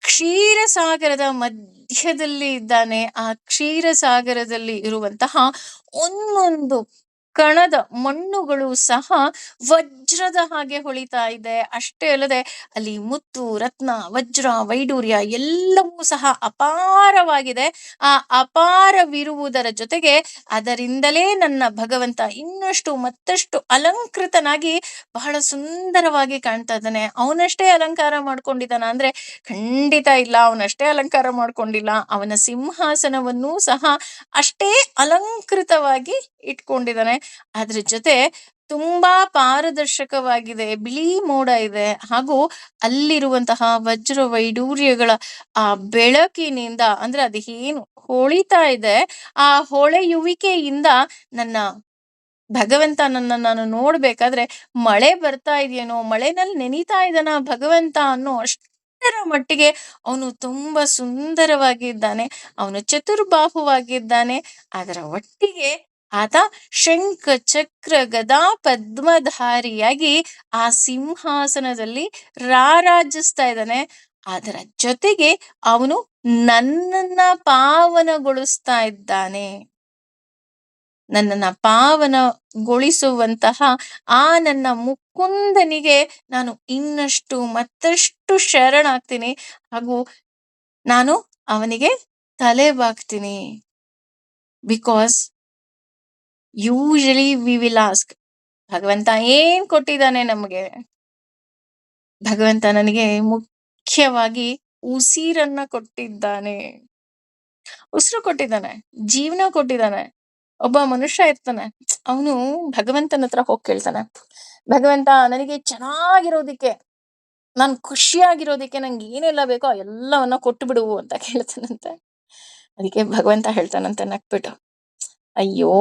ಕ್ಷೀರಸಾಗರದ ಮಧ್ಯದಲ್ಲಿ ಇದ್ದಾನೆ. ಆ ಕ್ಷೀರಸಾಗರದಲ್ಲಿ ಇರುವಂತಹ ಒಂದೊಂದು ಕಣದ ಮಣ್ಣುಗಳು ಸಹ ವಜ್ರದ ಹಾಗೆ ಹೊಳಿತಾ ಇದೆ. ಅಷ್ಟೇ ಅಲ್ಲದೆ ಅಲ್ಲಿ ಮುತ್ತು, ರತ್ನ, ವಜ್ರ, ವೈಡೂರ್ಯ ಎಲ್ಲವೂ ಸಹ ಅಪಾರವಾಗಿದೆ. ಆ ಅಪಾರವಿರುವುದರ ಜೊತೆಗೆ ಅದರಿಂದಲೇ ನನ್ನ ಭಗವಂತ ಇನ್ನಷ್ಟು ಮತ್ತಷ್ಟು ಅಲಂಕೃತನಾಗಿ ಬಹಳ ಸುಂದರವಾಗಿ ಕಾಣ್ತಾ ಇದ್ದಾನೆ. ಅವನಷ್ಟೇ ಅಲಂಕಾರ ಮಾಡ್ಕೊಂಡಿದ್ದಾನ ಅಂದ್ರೆ ಖಂಡಿತ ಇಲ್ಲ, ಅವನಷ್ಟೇ ಅಲಂಕಾರ ಮಾಡ್ಕೊಂಡಿಲ್ಲ. ಅವನ ಸಿಂಹಾಸನವನ್ನೂ ಸಹ ಅಷ್ಟೇ ಅಲಂಕೃತವಾಗಿ ಇಟ್ಕೊಂಡಿದ್ದಾನೆ. ಅದ್ರ ಜೊತೆ ತುಂಬಾ ಪಾರದರ್ಶಕವಾಗಿದೆ, ಬಿಳಿ ಮೋಡ ಇದೆ, ಹಾಗೂ ಅಲ್ಲಿರುವಂತಹ ವಜ್ರ ವೈಡೂರ್ಯಗಳ ಆ ಬೆಳಕಿನಿಂದ ಅಂದ್ರೆ ಅದು ಏನು ಹೊಳಿತಾ ಇದೆ, ಆ ಹೊಳೆಯುವಿಕೆಯಿಂದ ನನ್ನ ಭಗವಂತ ನಾನು ನೋಡ್ಬೇಕಾದ್ರೆ ಮಳೆ ಬರ್ತಾ ಇದೆಯೇನೋ, ಮಳೆನಲ್ಲಿ ನೆನೀತಾ ಇದ್ದಾನ ಭಗವಂತ ಅನ್ನೋ ಅಷ್ಟರ ಮಟ್ಟಿಗೆ ಅವನು ತುಂಬಾ ಸುಂದರವಾಗಿದ್ದಾನೆ. ಅವನು ಚತುರ್ಬಾಹುವಾಗಿದ್ದಾನೆ. ಅದರ ಒಟ್ಟಿಗೆ ಆತ ಶಂಖ ಚಕ್ರ ಗದಾ ಪದ್ಮಧಾರಿಯಾಗಿ ಆ ಸಿಂಹಾಸನದಲ್ಲಿ ರಾರಾಜಿಸ್ತಾ ಇದ್ದಾನೆ. ಅದರ ಜೊತೆಗೆ ಅವನು ನನ್ನನ್ನ ಪಾವನಗೊಳಿಸ್ತಾ ಇದ್ದಾನೆ. ನನ್ನನ್ನ ಪಾವನಗೊಳಿಸುವಂತಹ ಆ ನನ್ನ ಮುಕುಂದನಿಗೆ ನಾನು ಇನ್ನಷ್ಟು ಮತ್ತಷ್ಟು ಶರಣಾಗ್ತೀನಿ, ಹಾಗೂ ನಾನು ಅವನಿಗೆ ತಲೆ ಬಾಗ್ತೀನಿ. Because usually we will ask, ಭಗವಂತ ಏನ್ ಕೊಟ್ಟಿದ್ದಾನೆ ನಮಗೆ? ಭಗವಂತ ನನಗೆ ಮುಖ್ಯವಾಗಿ ಉಸಿರನ್ನ ಕೊಟ್ಟಿದ್ದಾನೆ, ಉಸಿರು ಕೊಟ್ಟಿದ್ದಾನೆ, ಜೀವನ ಕೊಟ್ಟಿದ್ದಾನೆ. ಒಬ್ಬ ಮನುಷ್ಯ ಇರ್ತಾನೆ, ಅವನು ಭಗವಂತನ ಹತ್ರ ಹೋಗಿ ಕೇಳ್ತಾನೆ, ಭಗವಂತ ನನಗೆ ಚೆನ್ನಾಗಿರೋದಿಕ್ಕೆ, ನಾನು ಖುಷಿಯಾಗಿರೋದಿಕ್ಕೆ ನಂಗೆ ಏನೆಲ್ಲ ಬೇಕೋ ಎಲ್ಲವನ್ನ ಕೊಟ್ಟು ಬಿಡು ಅಂತ ಕೇಳ್ತಾನಂತೆ. ಅದಕ್ಕೆ ಭಗವಂತ ಹೇಳ್ತಾನಂತೆ ನಕ್ಬಿಟ್ಟು, ಅಯ್ಯೋ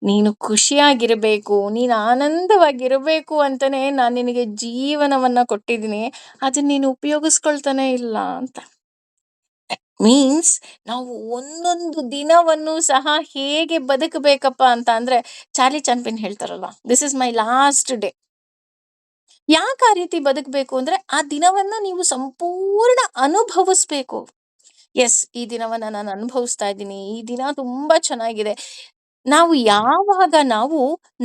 ನೀನು ಖುಷಿಯಾಗಿರ್ಬೇಕು, ನೀನು ಆನಂದವಾಗಿರ್ಬೇಕು ಅಂತಾನೆ ನಾನು ನಿನಗೆ ಜೀವನವನ್ನ ಕೊಟ್ಟಿದ್ದೀನಿ, ಅದನ್ನ ನೀನು ಉಪಯೋಗಿಸ್ಕೊಳ್ತಾನೆ ಇಲ್ಲ ಅಂತ. ಮೀನ್ಸ್ ನಾವು ಒಂದೊಂದು ದಿನವನ್ನು ಸಹ ಹೇಗೆ ಬದುಕಬೇಕಪ್ಪ ಅಂತ ಅಂದ್ರೆ, ಚಾರ್ಲಿ ಚಾಂಪಿನ್ ಹೇಳ್ತಾರಲ್ಲ, this is my last day. ಯಾಕೆ ಆ ರೀತಿ ಬದುಕಬೇಕು ಅಂದ್ರೆ, ಆ ದಿನವನ್ನ ನೀವು ಸಂಪೂರ್ಣ ಅನುಭವಿಸ್ಬೇಕು. ಎಸ್, ಈ ದಿನವನ್ನ ನಾನು ಅನುಭವಿಸ್ತಾ ಇದ್ದೀನಿ, ಈ ದಿನ ತುಂಬಾ ಚೆನ್ನಾಗಿದೆ. ನಾವು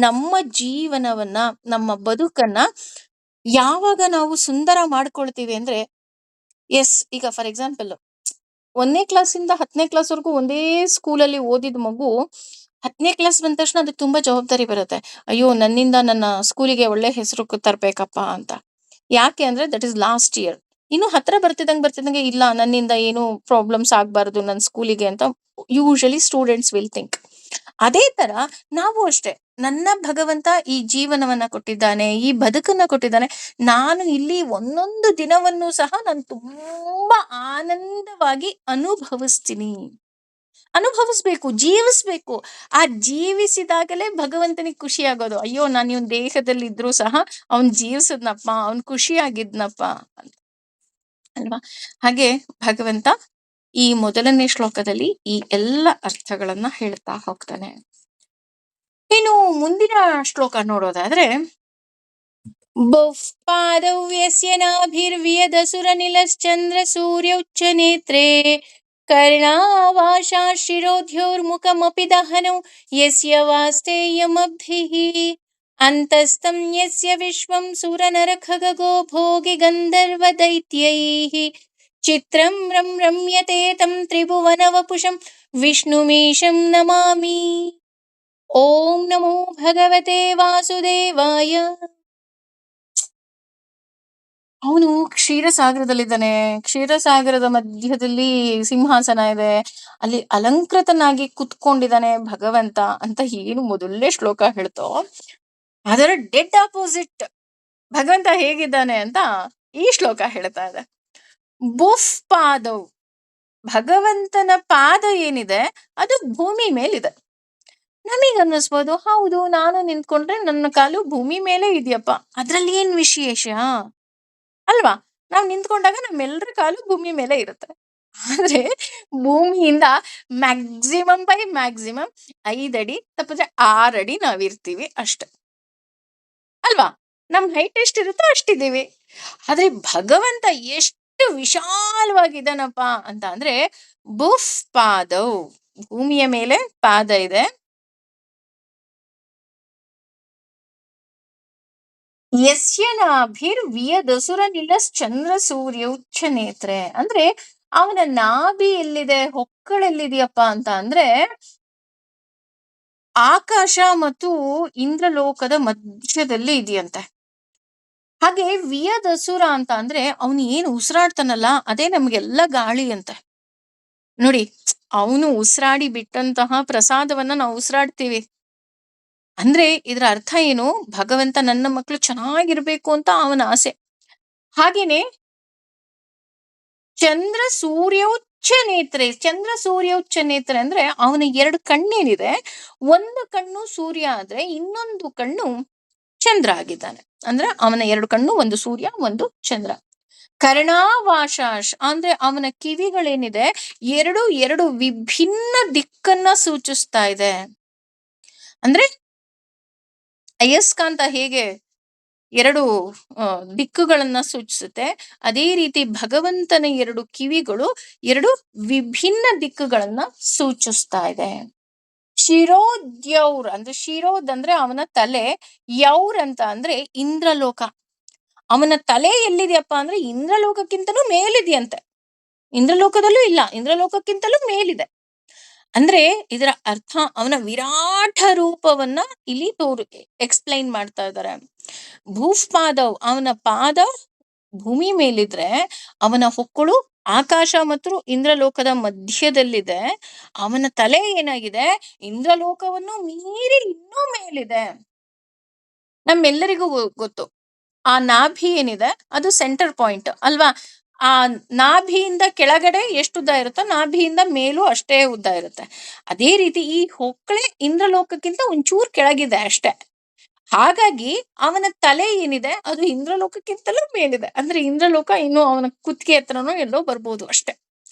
ನಮ್ಮ ಜೀವನವನ್ನ, ನಮ್ಮ ಬದುಕನ್ನ ಯಾವಾಗ ನಾವು ಸುಂದರ ಮಾಡ್ಕೊಳ್ತೀವಿ ಅಂದ್ರೆ, ಎಸ್, ಈಗ ಫಾರ್ ಎಕ್ಸಾಂಪಲ್ 1ನೇ ಕ್ಲಾಸಿಂದ 10ನೇ ಕ್ಲಾಸ್ವರೆಗೂ ಒಂದೇ ಸ್ಕೂಲಲ್ಲಿ ಓದಿದ ಮಗು 10ನೇ ಕ್ಲಾಸ್ ಬಂದ ತಕ್ಷಣ ಅದಕ್ಕೆ ತುಂಬಾ ಜವಾಬ್ದಾರಿ ಬರುತ್ತೆ. ಅಯ್ಯೋ ನನ್ನಿಂದ ನನ್ನ ಸ್ಕೂಲಿಗೆ ಒಳ್ಳೆ ಹೆಸರು ತರ್ಬೇಕಪ್ಪ ಅಂತ. ಯಾಕೆ ಅಂದ್ರೆ ದಟ್ ಇಸ್ ಲಾಸ್ಟ್ ಇಯರ್. ಇನ್ನು ಹತ್ರ ಬರ್ತಿದಂಗೆ ಇಲ್ಲ, ನನ್ನಿಂದ ಏನು ಪ್ರಾಬ್ಲಮ್ಸ್ ಆಗ್ಬಾರ್ದು ನನ್ನ ಸ್ಕೂಲಿಗೆ ಅಂತ ಯೂಶಲಿ ಸ್ಟೂಡೆಂಟ್ಸ್ ವಿಲ್ ಥಿಂಕ್. ಅದೇ ತರ ನಾವು ಅಷ್ಟೇ, ನನ್ನ ಭಗವಂತ ಈ ಜೀವನವನ್ನ ಕೊಟ್ಟಿದ್ದಾನೆ, ಈ ಬದುಕನ್ನ ಕೊಟ್ಟಿದ್ದಾನೆ. ನಾನು ಇಲ್ಲಿ ಒಂದೊಂದು ದಿನವನ್ನು ಸಹ ನಾನು ತುಂಬಾ ಆನಂದವಾಗಿ ಅನುಭವಿಸ್ಬೇಕು, ಜೀವಿಸ್ಬೇಕು. ಆ ಜೀವಿಸಿದಾಗಲೇ ಭಗವಂತನಿಗೆ ಖುಷಿ ಆಗೋದು. ಅಯ್ಯೋ ನಾನು ಇವನ್ ದೇಹದಲ್ಲಿ ಇದ್ರೂ ಸಹ ಅವನ್ ಜೀವಿಸಿದ್ನಪ್ಪ, ಅವನ್ ಖುಷಿಯಾಗಿದ್ನಪ್ಪ ಅಂತ, ಅಲ್ವಾ? ಹಾಗೆ ಭಗವಂತ ಈ ಮೊದಲನೇ ಶ್ಲೋಕದಲ್ಲಿ ಈ ಎಲ್ಲ ಅರ್ಥಗಳನ್ನ ಹೇಳ್ತಾ ಹೋಗ್ತಾನೆ. ಇನ್ನು ಮುಂದಿನ ಶ್ಲೋಕ ನೋಡೋದಾದ್ರೆ, ಪಾದವ್ಯಸ್ಯ ನಾಭಿರ್ವಿಯದಸುರನಿಲಶ್ಚಂದ್ರ ಸೂರ್ಯೌಚ್ಚ ನೇತ್ರೇ ಕರ್ಣಾವಾಶಾ ಶಿರೋಧ್ಯೋರ್ಮುಖಮಪಿ ದಹನೌ ಯಸ್ಯ ವಾಸ್ತೇಯಮಬ್ಧಿಃ ಅಂತಸ್ತಂ ಯಸ್ಯ ವಿಶ್ವಂ ಸುರನರ ಖಗಗೋ ಭೋಗಿ ಗಂಧರ್ವ ದೈತ್ಯೈಃ ಚಿತ್ರಂ ರಮ್ಯತೆ ತಂ ತ್ರಿಭುವನ ವಪುಷಂ ವಿಷ್ಣುಮೀಶಂ ನಮಾಮಿ. ಓಂ ನಮೋ ಭಗವತೆ ವಾಸುದೇವಾಯ. ಅವನು ಕ್ಷೀರಸಾಗರದಲ್ಲಿದ್ದಾನೆ. ಕ್ಷೀರಸಾಗರದ ಮಧ್ಯದಲ್ಲಿ ಸಿಂಹಾಸನ ಇದೆ. ಅಲ್ಲಿ ಅಲಂಕೃತನಾಗಿ ಕುತ್ಕೊಂಡಿದ್ದಾನೆ ಭಗವಂತ ಅಂತ ಏನು ಮೊದಲನೇ ಶ್ಲೋಕ ಹೇಳ್ತೋ, ಅದರ ಡೆಡ್ ಆಪೋಸಿಟ್ ಭಗವಂತ ಹೇಗಿದ್ದಾನೆ ಅಂತ ಈ ಶ್ಲೋಕ ಹೇಳ್ತಾ ಇದೆ. ಬುಫ್ ಪಾದವ್, ಭಗವಂತನ ಪಾದ ಏನಿದೆ ಅದು ಭೂಮಿ ಮೇಲಿದೆ. ನಮಗನ್ನಿಸ್ಬೋದು, ಹೌದು ನಾನು ನಿಂತ್ಕೊಂಡ್ರೆ ನನ್ನ ಕಾಲು ಭೂಮಿ ಮೇಲೆ ಇದೆಯಪ್ಪ, ಅದ್ರಲ್ಲಿ ಏನ್ ವಿಶೇಷ ಅಲ್ವಾ? ನಾವ್ ನಿಂತ್ಕೊಂಡಾಗ ನಮ್ಮೆಲ್ಲರ ಕಾಲು ಭೂಮಿ ಮೇಲೆ ಇರುತ್ತೆ. ಆದ್ರೆ ಭೂಮಿಯಿಂದ ಮ್ಯಾಕ್ಸಿಮಮ್ ಬೈ ಮ್ಯಾಕ್ಸಿಮಮ್ 5 ಅಡಿ ತಪ್ಪಿದ್ರೆ 6 ಅಡಿ ನಾವಿರ್ತೀವಿ ಅಷ್ಟೆ ಅಲ್ವಾ? ನಮ್ ಹೈಟ್ ಎಷ್ಟಿರುತ್ತೋ ಅಷ್ಟಿದ್ದೀವಿ. ಆದ್ರೆ ಭಗವಂತ ಎಷ್ಟು ವಿಶಾಲವಾಗಿದ್ದಾನಪ್ಪ ಅಂತ ಅಂದ್ರೆ, ಬುಫ್ ಪಾದವ್, ಭೂಮಿಯ ಮೇಲೆ ಪಾದ ಇದೆ. ಯಸ್ಯ ನಾಭಿರ್ ವಿಯದಸುರ ನಿಲಸ್ ಚಂದ್ರ ಸೂರ್ಯ ಉಚ್ಚ ನೇತ್ರೆ, ಅಂದ್ರೆ ಅವನ ನಾಭಿ ಎಲ್ಲಿದೆ, ಹೊಕ್ಕಳೆಲ್ಲಿದೆಯಪ್ಪ ಅಂತ ಅಂದ್ರೆ ಆಕಾಶ ಮತ್ತು ಇಂದ್ರಲೋಕದ ಮಧ್ಯದಲ್ಲಿ ಇದೆಯಂತೆ. ಹಾಗೆ ವಿಯದಸುರ ಅಂತ ಅಂದ್ರೆ ಅವನು ಏನು ಉಸಿರಾಡ್ತಾನಲ್ಲ ಅದೇ ನಮ್ಗೆಲ್ಲ ಗಾಳಿ ಅಂತೆ. ನೋಡಿ, ಅವನು ಉಸಿರಾಡಿ ಬಿಟ್ಟಂತಹ ಪ್ರಸಾದವನ್ನ ನಾವು ಉಸಿರಾಡ್ತೀವಿ. ಅಂದ್ರೆ ಇದರ ಅರ್ಥ ಏನು, ಭಗವಂತ ನನ್ನ ಮಕ್ಕಳು ಚೆನ್ನಾಗಿರ್ಬೇಕು ಅಂತ ಅವನ ಆಸೆ. ಹಾಗೇನೆ ಚಂದ್ರ ಸೂರ್ಯ ಉಚ್ಚ ನೇತ್ರೆ, ಚಂದ್ರ ಸೂರ್ಯ ಉಚ್ಚ ನೇತ್ರೆ ಅಂದ್ರೆ ಅವನ 2 ಕಣ್ಣೇನಿದೆ, ಒಂದು ಕಣ್ಣು ಸೂರ್ಯ ಆದ್ರೆ ಇನ್ನೊಂದು ಕಣ್ಣು ಚಂದ್ರ ಆಗಿದ್ದಾನೆ. ಅಂದ್ರೆ ಅವನ 2 ಕಣ್ಣು, ಒಂದು ಸೂರ್ಯ ಒಂದು ಚಂದ್ರ. ಕರ್ಣಾವಾಶಾಶ್ ಅಂದ್ರೆ ಅವನ ಕಿವಿಗಳೇನಿದೆ ಎರಡು ವಿಭಿನ್ನ ದಿಕ್ಕನ್ನ ಸೂಚಿಸ್ತಾ ಇದೆ. ಅಂದ್ರೆ ಅಯಸ್ಕಾಂತ ಹೇಗೆ 2 ದಿಕ್ಕುಗಳನ್ನ ಸೂಚಿಸುತ್ತೆ, ಅದೇ ರೀತಿ ಭಗವಂತನ 2 ಕಿವಿಗಳು 2 ವಿಭಿನ್ನ ದಿಕ್ಕುಗಳನ್ನ ಸೂಚಿಸ್ತಾ ಇದೆ. ಶಿರೋದ್ಯೌರ್ ಅಂದ್ರೆ, ಶಿರೋದ್ ಅಂದ್ರೆ ಅವನ ತಲೆ, ಯೌರ್ ಅಂತ ಅಂದ್ರೆ ಇಂದ್ರಲೋಕ. ಅವನ ತಲೆ ಎಲ್ಲಿದೆಯಪ್ಪ ಅಂದ್ರೆ ಇಂದ್ರಲೋಕಕ್ಕಿಂತಲೂ ಮೇಲಿದೆಯಂತೆ. ಇಂದ್ರಲೋಕದಲ್ಲೂ ಇಲ್ಲ, ಇಂದ್ರಲೋಕಕ್ಕಿಂತಲೂ ಮೇಲಿದೆ. ಅಂದ್ರೆ ಇದರ ಅರ್ಥ ಅವನ ವಿರಾಟ ರೂಪವನ್ನ ಇಲ್ಲಿ ಎಕ್ಸ್ಪ್ಲೈನ್ ಮಾಡ್ತಾ ಇದ್ದಾರೆ. ಭೂಫ್ ಪಾದವ್, ಅವನ ಪಾದ ಭೂಮಿ ಮೇಲಿದ್ರೆ ಅವನ ಹೊಕ್ಕಳು ಆಕಾಶ ಮತ್ತು ಇಂದ್ರಲೋಕದ ಮಧ್ಯದಲ್ಲಿದೆ. ಅವನ ತಲೆ ಏನಾಗಿದೆ, ಇಂದ್ರಲೋಕವನ್ನು ಮೀರಿ ಇನ್ನೂ ಮೇಲಿದೆ. ನಮ್ಮೆಲ್ಲರಿಗೂ ಗೊತ್ತು, ಆ ನಾಭಿ ಏನಿದೆ ಅದು ಸೆಂಟರ್ ಪಾಯಿಂಟ್ ಅಲ್ವಾ? ಆ ನಾಭಿಯಿಂದ ಕೆಳಗಡೆ ಎಷ್ಟು ಉದ್ದ ಇರುತ್ತೋ ನಾಭಿಯಿಂದ ಮೇಲೂ ಅಷ್ಟೇ ಉದ್ದ ಇರುತ್ತೆ. ಅದೇ ರೀತಿ ಈ ಹೊಕ್ಕಳೆ ಇಂದ್ರಲೋಕಕ್ಕಿಂತ ಒಂಚೂರು ಕೆಳಗಿದೆ ಅಷ್ಟೇ. ಹಾಗಾಗಿ ಅವನ ತಲೆ ಏನಿದೆ ಅದು ಇಂದ್ರಲೋಕಕ್ಕಿಂತಲೂ ಮೇಲಿದೆ. ಅಂದ್ರೆ ಇಂದ್ರಲೋಕ ಇನ್ನು ಅವನ ಕುತ್ತಿಗೆ ಹತ್ರನೋ ಎಲ್ಲೋ ಬರ್ಬೋದು ಅಷ್ಟೆ.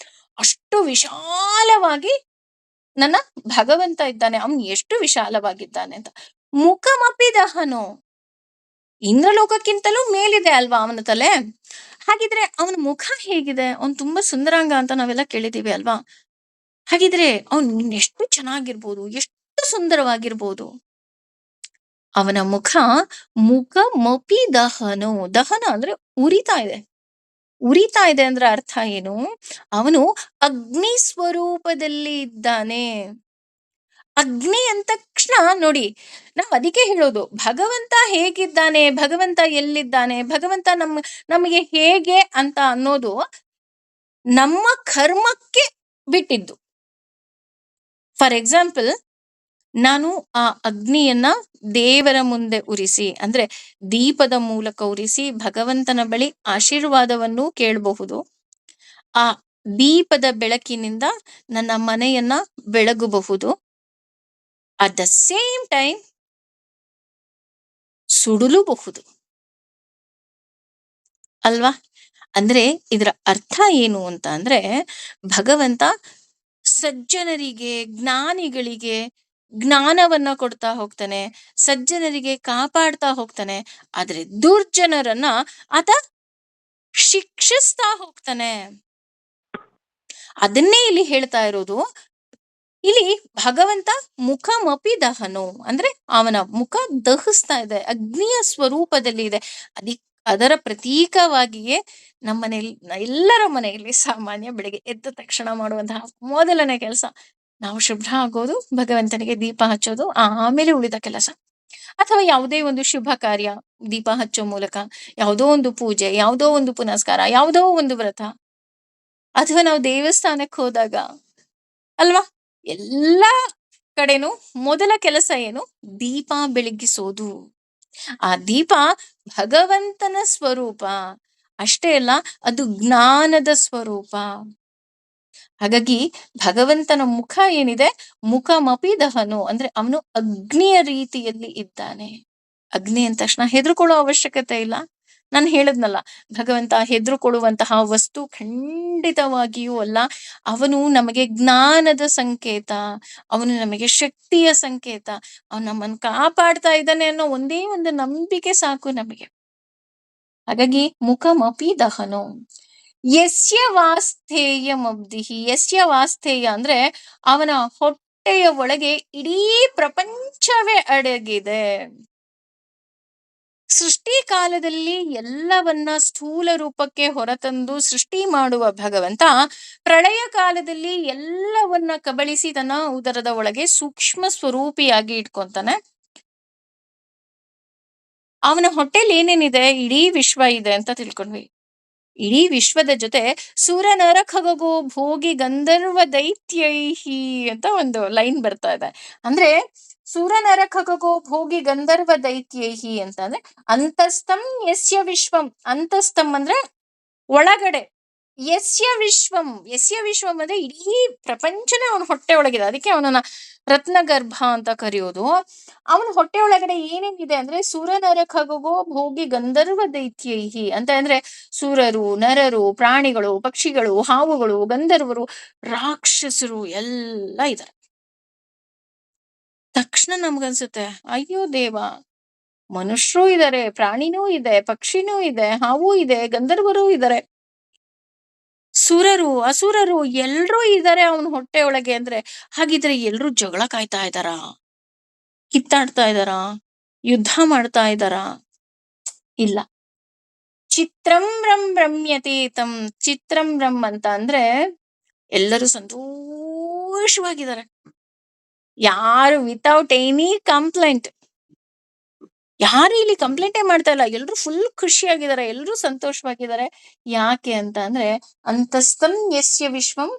ಅಷ್ಟು ವಿಶಾಲವಾಗಿ ನನ್ನ ಭಗವಂತ ಇದ್ದಾನೆ. ಅವನು ಎಷ್ಟು ವಿಶಾಲವಾಗಿದ್ದಾನೆ ಅಂತ. ಮುಖಮಪಿ ದಹನೋ, ಇಂದ್ರಲೋಕಕ್ಕಿಂತಲೂ ಮೇಲಿದೆ ಅಲ್ವಾ ಅವನ ತಲೆ. ಹಾಗಿದ್ರೆ ಅವನ ಮುಖ ಹೇಗಿದೆ? ಅವನು ತುಂಬಾ ಸುಂದರಾಂಗ ಅಂತ ನಾವೆಲ್ಲ ಕೇಳಿದೀವಿ ಅಲ್ವಾ? ಹಾಗಿದ್ರೆ ಅವನು ಎಷ್ಟು ಚೆನ್ನಾಗಿರ್ಬೋದು, ಎಷ್ಟು ಸುಂದರವಾಗಿರ್ಬೋದು. ಅವನ ಮುಖಮಪಿ ದಹನೋ, ದಹನ ಅಂದ್ರೆ ಉರಿತಾ ಇದೆ. ಉರಿತಾ ಇದೆ ಅಂದ್ರೆ ಅರ್ಥ ಏನು, ಅವನು ಅಗ್ನಿ ಸ್ವರೂಪದಲ್ಲಿ ಇದ್ದಾನೆ. ಅಗ್ನಿ ಅಂದ ತಕ್ಷಣ ನೋಡಿ, ನಾವ್ ಅದಕ್ಕೆ ಹೇಳೋದು ಭಗವಂತ ಹೇಗಿದ್ದಾನೆ, ಭಗವಂತ ಎಲ್ಲಿದ್ದಾನೆ, ಭಗವಂತ ನಮಗೆ ಹೇಗೆ ಅಂತ ಅನ್ನೋದು ನಮ್ಮ ಕರ್ಮಕ್ಕೆ ಬಿಟ್ಟಿದ್ದು. ಫಾರ್ ಎಕ್ಸಾಂಪಲ್, ನಾನು ಆ ಅಗ್ನಿಯನ್ನ ದೇವರ ಮುಂದೆ ಉರಿಸಿ, ಅಂದ್ರೆ ದೀಪದ ಮೂಲಕ ಉರಿಸಿ ಭಗವಂತನ ಬಳಿ ಆಶೀರ್ವಾದವನ್ನು ಕೇಳಬಹುದು. ಆ ದೀಪದ ಬೆಳಕಿನಿಂದ ನನ್ನ ಮನೆಯನ್ನ ಬೆಳಗಬಹುದು. ಅಟ್ ದ ಸೇಮ್ ಟೈಮ್ ಸುಡಲೂಬಹುದು ಅಲ್ವಾ? ಅಂದ್ರೆ ಇದರ ಅರ್ಥ ಏನು ಅಂತ ಅಂದ್ರೆ, ಭಗವಂತ ಸಜ್ಜನರಿಗೆ, ಜ್ಞಾನಿಗಳಿಗೆ ಜ್ಞಾನವನ್ನ ಕೊಡ್ತಾ ಹೋಗ್ತಾನೆ, ಸಜ್ಜನರಿಗೆ ಕಾಪಾಡ್ತಾ ಹೋಗ್ತಾನೆ. ಆದ್ರೆ ದುರ್ಜನರನ್ನ ಆತ ಶಿಕ್ಷಿಸ್ತಾ ಹೋಗ್ತಾನೆ. ಅದನ್ನೇ ಇಲ್ಲಿ ಹೇಳ್ತಾ ಇರೋದು. ಇಲ್ಲಿ ಭಗವಂತ ಮುಖಮಪಿ ದಹನೋ ಅಂದ್ರೆ ಅವನ ಮುಖ ದಹಿಸ್ತಾ ಇದೆ, ಅಗ್ನಿಯ ಸ್ವರೂಪದಲ್ಲಿ ಇದೆ. ಅದರ ಪ್ರತೀಕವಾಗಿಯೇ ನಮ್ಮ ಮನೆಯಲ್ಲಿ, ಎಲ್ಲರ ಮನೆಯಲ್ಲಿ ಸಾಮಾನ್ಯ ಬೆಳಿಗ್ಗೆ ಎದ್ದ ತಕ್ಷಣ ಮಾಡುವಂತಹ ಮೊದಲನೇ ಕೆಲಸ ನಾವು ಶುಭ್ರ ಆಗೋದು, ಭಗವಂತನಿಗೆ ದೀಪ ಹಚ್ಚೋದು, ಆಮೇಲೆ ಉಳಿದ ಕೆಲಸ. ಅಥವಾ ಯಾವುದೇ ಒಂದು ಶುಭ ಕಾರ್ಯ, ದೀಪ ಹಚ್ಚೋ ಮೂಲಕ, ಯಾವುದೋ ಒಂದು ಪೂಜೆ, ಯಾವುದೋ ಒಂದು ಪುನಸ್ಕಾರ, ಯಾವುದೋ ಒಂದು ವ್ರತ, ಅಥವಾ ನಾವು ದೇವಸ್ಥಾನಕ್ಕೆ ಹೋದಾಗ ಅಲ್ವಾ, ಎಲ್ಲ ಕಡೆನೂ ಮೊದಲ ಕೆಲಸ ಏನು? ದೀಪ ಬೆಳಗಿಸೋದು. ಆ ದೀಪ ಭಗವಂತನ ಸ್ವರೂಪ ಅಷ್ಟೇ ಅಲ್ಲ, ಅದು ಜ್ಞಾನದ ಸ್ವರೂಪ. ಹಾಗಾಗಿ ಭಗವಂತನ ಮುಖ ಏನಿದೆ, ಮುಖಮಪಿ ದಹನು, ಅಂದ್ರೆ ಅವನು ಅಗ್ನಿಯ ರೀತಿಯಲ್ಲಿ ಇದ್ದಾನೆ. ಅಗ್ನಿ ಅಂದ ತಕ್ಷಣ ಹೆದರ್ಕೊಳ್ಳೋ ಅವಶ್ಯಕತೆ ಇಲ್ಲ. ನಾನು ಹೇಳದ್ನಲ್ಲ, ಭಗವಂತ ಹೆದರುಕೊಳ್ಳುವಂತಹ ವಸ್ತು ಖಂಡಿತವಾಗಿಯೂ ಅಲ್ಲ. ಅವನು ನಮಗೆ ಜ್ಞಾನದ ಸಂಕೇತ, ಅವನು ನಮಗೆ ಶಕ್ತಿಯ ಸಂಕೇತ. ಅವನು ನಮ್ಮನ್ನು ಕಾಪಾಡ್ತಾ ಇದ್ದಾನೆ ಅನ್ನೋ ಒಂದೇ ಒಂದು ನಂಬಿಕೆ ಸಾಕು ನಮಗೆ. ಹಾಗಾಗಿ ಮುಖಮಪಿ ದಹನು. ಯಸ್ಯ ವಾಸ್ಥೇಯಮಬ್ಧಿಹಿ. ಯಸ್ಯ ವಾಸ್ಥೇಯ ಅಂದ್ರೆ ಅವನ ಹೊಟ್ಟೆಯ ಒಳಗೆ ಇಡೀ ಪ್ರಪಂಚವೇ ಅಡಗಿದೆ. ಸೃಷ್ಟಿ ಕಾಲದಲ್ಲಿ ಎಲ್ಲವನ್ನ ಸ್ಥೂಲ ರೂಪಕ್ಕೆ ಹೊರತಂದು ಸೃಷ್ಟಿ ಮಾಡುವ ಭಗವಂತ ಪ್ರಳಯ ಕಾಲದಲ್ಲಿ ಎಲ್ಲವನ್ನ ಕಬಳಿಸಿ ತನ್ನ ಉದರದ ಒಳಗೆ ಸೂಕ್ಷ್ಮ ಸ್ವರೂಪಿಯಾಗಿ ಇಟ್ಕೊಂತಾನೆ. ಅವನ ಹೊಟ್ಟೆಲಿ ಏನೇನಿದೆ? ಇಡೀ ವಿಶ್ವ ಇದೆ ಅಂತ ತಿಳ್ಕೊಂಡ್ವಿ. ಇಡೀ ವಿಶ್ವದ ಜೊತೆ ಸುರ ನರ ಖಗೋ ಭೋಗಿ ಗಂಧರ್ವ ದೈತ್ಯೈಹಿ ಅಂತ ಒಂದು ಲೈನ್ ಬರ್ತಾ ಇದೆ. ಅಂದ್ರೆ ಸುರ ನರ ಖಗೋ ಭೋಗಿ ಗಂಧರ್ವ ದೈತ್ಯೈಹಿ ಅಂತಂದ್ರೆ ಅಂತಸ್ತಂ ಯಸ್ಯ ವಿಶ್ವಂ. ಅಂತಸ್ತಂ ಅಂದ್ರೆ ಒಳಗಡೆ, ಯಸ್ಯ ವಿಶ್ವಂ. ಯಸ್ಯ ವಿಶ್ವಂ ಅಂದ್ರೆ ಇಡೀ ಪ್ರಪಂಚನೇ ಅವನ ಹೊಟ್ಟೆ ಒಳಗಿದೆ. ಅದಕ್ಕೆ ಅವನನ್ನ ರತ್ನಗರ್ಭ ಅಂತ ಕರೆಯೋದು. ಅವನ ಹೊಟ್ಟೆ ಒಳಗಡೆ ಏನೇನಿದೆ ಅಂದ್ರೆ ಸುರ ನರ ಖಗೋ ಭೋಗಿ ಗಂಧರ್ವ ದೈತ್ಯೈಹಿ ಅಂತ ಅಂದ್ರೆ ಸುರರು, ನರರು, ಪ್ರಾಣಿಗಳು, ಪಕ್ಷಿಗಳು, ಹಾವುಗಳು, ಗಂಧರ್ವರು, ರಾಕ್ಷಸರು ಎಲ್ಲ ಇದ್ದಾರೆ. ತಕ್ಷಣ ನಮ್ಗನ್ಸುತ್ತೆ, ಅಯ್ಯೋ ದೇವ, ಮನುಷ್ಯರು ಇದ್ದಾರೆ, ಪ್ರಾಣಿನೂ ಇದೆ, ಪಕ್ಷಿನೂ ಇದೆ, ಹಾವು ಇದೆ, ಗಂಧರ್ವರು ಇದ್ದಾರೆ, ಸುರರು, ಅಸುರರು ಎಲ್ರೂ ಇದ್ದಾರೆ ಅವನ ಹೊಟ್ಟೆ ಒಳಗೆ. ಅಂದ್ರೆ ಹಾಗಿದ್ರೆ ಎಲ್ರೂ ಜಗಳ ಕಾಯ್ತಾ ಇದ್ದಾರಾ? ಕಿತ್ತಾಡ್ತಾ ಇದ್ದಾರಾ? ಯುದ್ಧ ಮಾಡ್ತಾ ಇದ್ದಾರಾ? ಇಲ್ಲ. ಚಿತ್ರಂ ರಂ ರಮ್ಯತೀತಂ. ಚಿತ್ರಂ ರಂ ಅಂತ ಅಂದ್ರೆ ಎಲ್ಲರೂ ಸಂತೋಷವಾಗಿದ್ದಾರೆ. ಯಾರು ವಿತೌಟ್ ಎನಿ ಕಂಪ್ಲೇಂಟ್, ಯಾರು ಇಲ್ಲಿ ಕಂಪ್ಲೇಂಟೇ ಮಾಡ್ತಾ ಇಲ್ಲ. ಎಲ್ರು ಫುಲ್ ಖುಷಿಯಾಗಿದ್ದಾರೆ, ಎಲ್ರು ಸಂತೋಷವಾಗಿದ್ದಾರೆ. ಯಾಕೆ ಅಂತ ಅಂದ್ರೆ ಅಂತಸ್ತಂ ಯಸ್ಯ ವಿಶ್ವಂ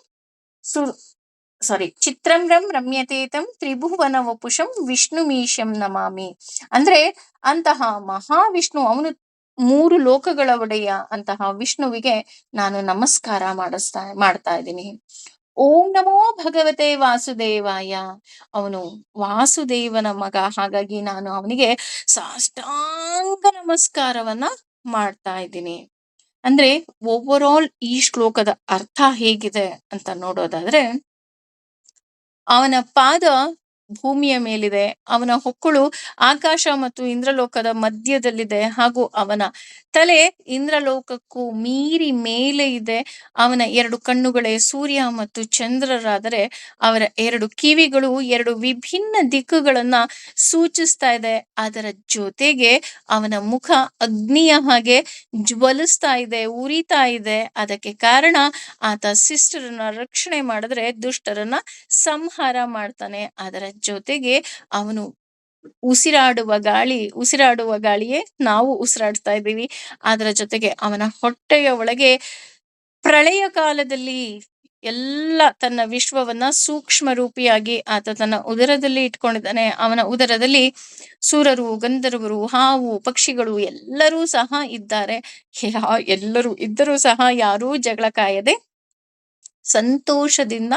ಚಿತ್ರಂ ರಂ ರಮ್ಯತೀತಂ ತ್ರಿಭುವನ ವಪುಷಂ ವಿಷ್ಣುಮೀಶಂ ನಮಾಮಿ. ಅಂದ್ರೆ ಅಂತಹ ಮಹಾವಿಷ್ಣು, ಅವನು 3 ಲೋಕಗಳ ಒಡೆಯ ಅಂತಹ ವಿಷ್ಣುವಿಗೆ ನಾನು ನಮಸ್ಕಾರ ಮಾಡ್ತಾ ಇದ್ದೀನಿ. ಓಂ ನಮೋ ಭಗವತೆ ವಾಸುದೇವಾಯ. ಅವನು ವಾಸುದೇವನ ಮಗ, ಹಾಗಾಗಿ ನಾನು ಅವನಿಗೆ ಸಾಷ್ಟಾಂಗ ನಮಸ್ಕಾರವನ್ನ ಮಾಡ್ತಾ ಇದ್ದೀನಿ. ಅಂದ್ರೆ ಓವರ್ ಆಲ್ ಈ ಶ್ಲೋಕದ ಅರ್ಥ ಹೇಗಿದೆ ಅಂತ ನೋಡೋದಾದ್ರೆ, ಅವನ ಪಾದ ಭೂಮಿಯ ಮೇಲಿದೆ, ಅವನ ಹೊಕ್ಕಳು ಆಕಾಶ ಮತ್ತು ಇಂದ್ರಲೋಕದ ಮಧ್ಯದಲ್ಲಿದೆ, ಹಾಗೂ ಅವನ ತಲೆ ಇಂದ್ರಲೋಕಕ್ಕೂ ಮೀರಿ ಮೇಲೆ ಇದೆ. ಅವನ 2 ಕಣ್ಣುಗಳೇ ಸೂರ್ಯ ಮತ್ತು ಚಂದ್ರರಾದರೆ ಅವರ 2 ಕಿವಿಗಳು 2 ವಿಭಿನ್ನ ದಿಕ್ಕುಗಳನ್ನ ಸೂಚಿಸ್ತಾ ಇದೆ. ಅದರ ಜೊತೆಗೆ ಅವನ ಮುಖ ಅಗ್ನಿಯ ಹಾಗೆ ಜ್ವಲಿಸ್ತಾ ಇದೆ, ಉರಿತಾ ಇದೆ. ಅದಕ್ಕೆ ಕಾರಣ ಆತ ಶಿಷ್ಟರನ್ನ ರಕ್ಷಣೆ ಮಾಡಿದ್ರೆ ದುಷ್ಟರನ್ನ ಸಂಹಾರ ಮಾಡ್ತಾನೆ. ಅದರ ಜೊತೆಗೆ ಅವನು ಉಸಿರಾಡುವ ಗಾಳಿಯೇ ನಾವು ಉಸಿರಾಡ್ತಾ ಇದ್ದೀವಿ. ಅದರ ಜೊತೆಗೆ ಅವನ ಹೊಟ್ಟೆಯ ಒಳಗೆ ಪ್ರಳಯ ಕಾಲದಲ್ಲಿ ಎಲ್ಲ ತನ್ನ ವಿಶ್ವವನ್ನ ಸೂಕ್ಷ್ಮ ರೂಪಿಯಾಗಿ ಆತ ತನ್ನ ಉದರದಲ್ಲಿ ಇಟ್ಕೊಂಡಿದ್ದಾನೆ. ಅವನ ಉದರದಲ್ಲಿ ಸುರರು, ಗಂಧರ್ವರು, ಹಾವು, ಪಕ್ಷಿಗಳು ಎಲ್ಲರೂ ಸಹ ಇದ್ದಾರೆ. ಎಲ್ಲರೂ ಇದ್ದರೂ ಸಹ ಯಾರೂ ಜಗಳ ಕಾಯದೆ ಸಂತೋಷದಿಂದ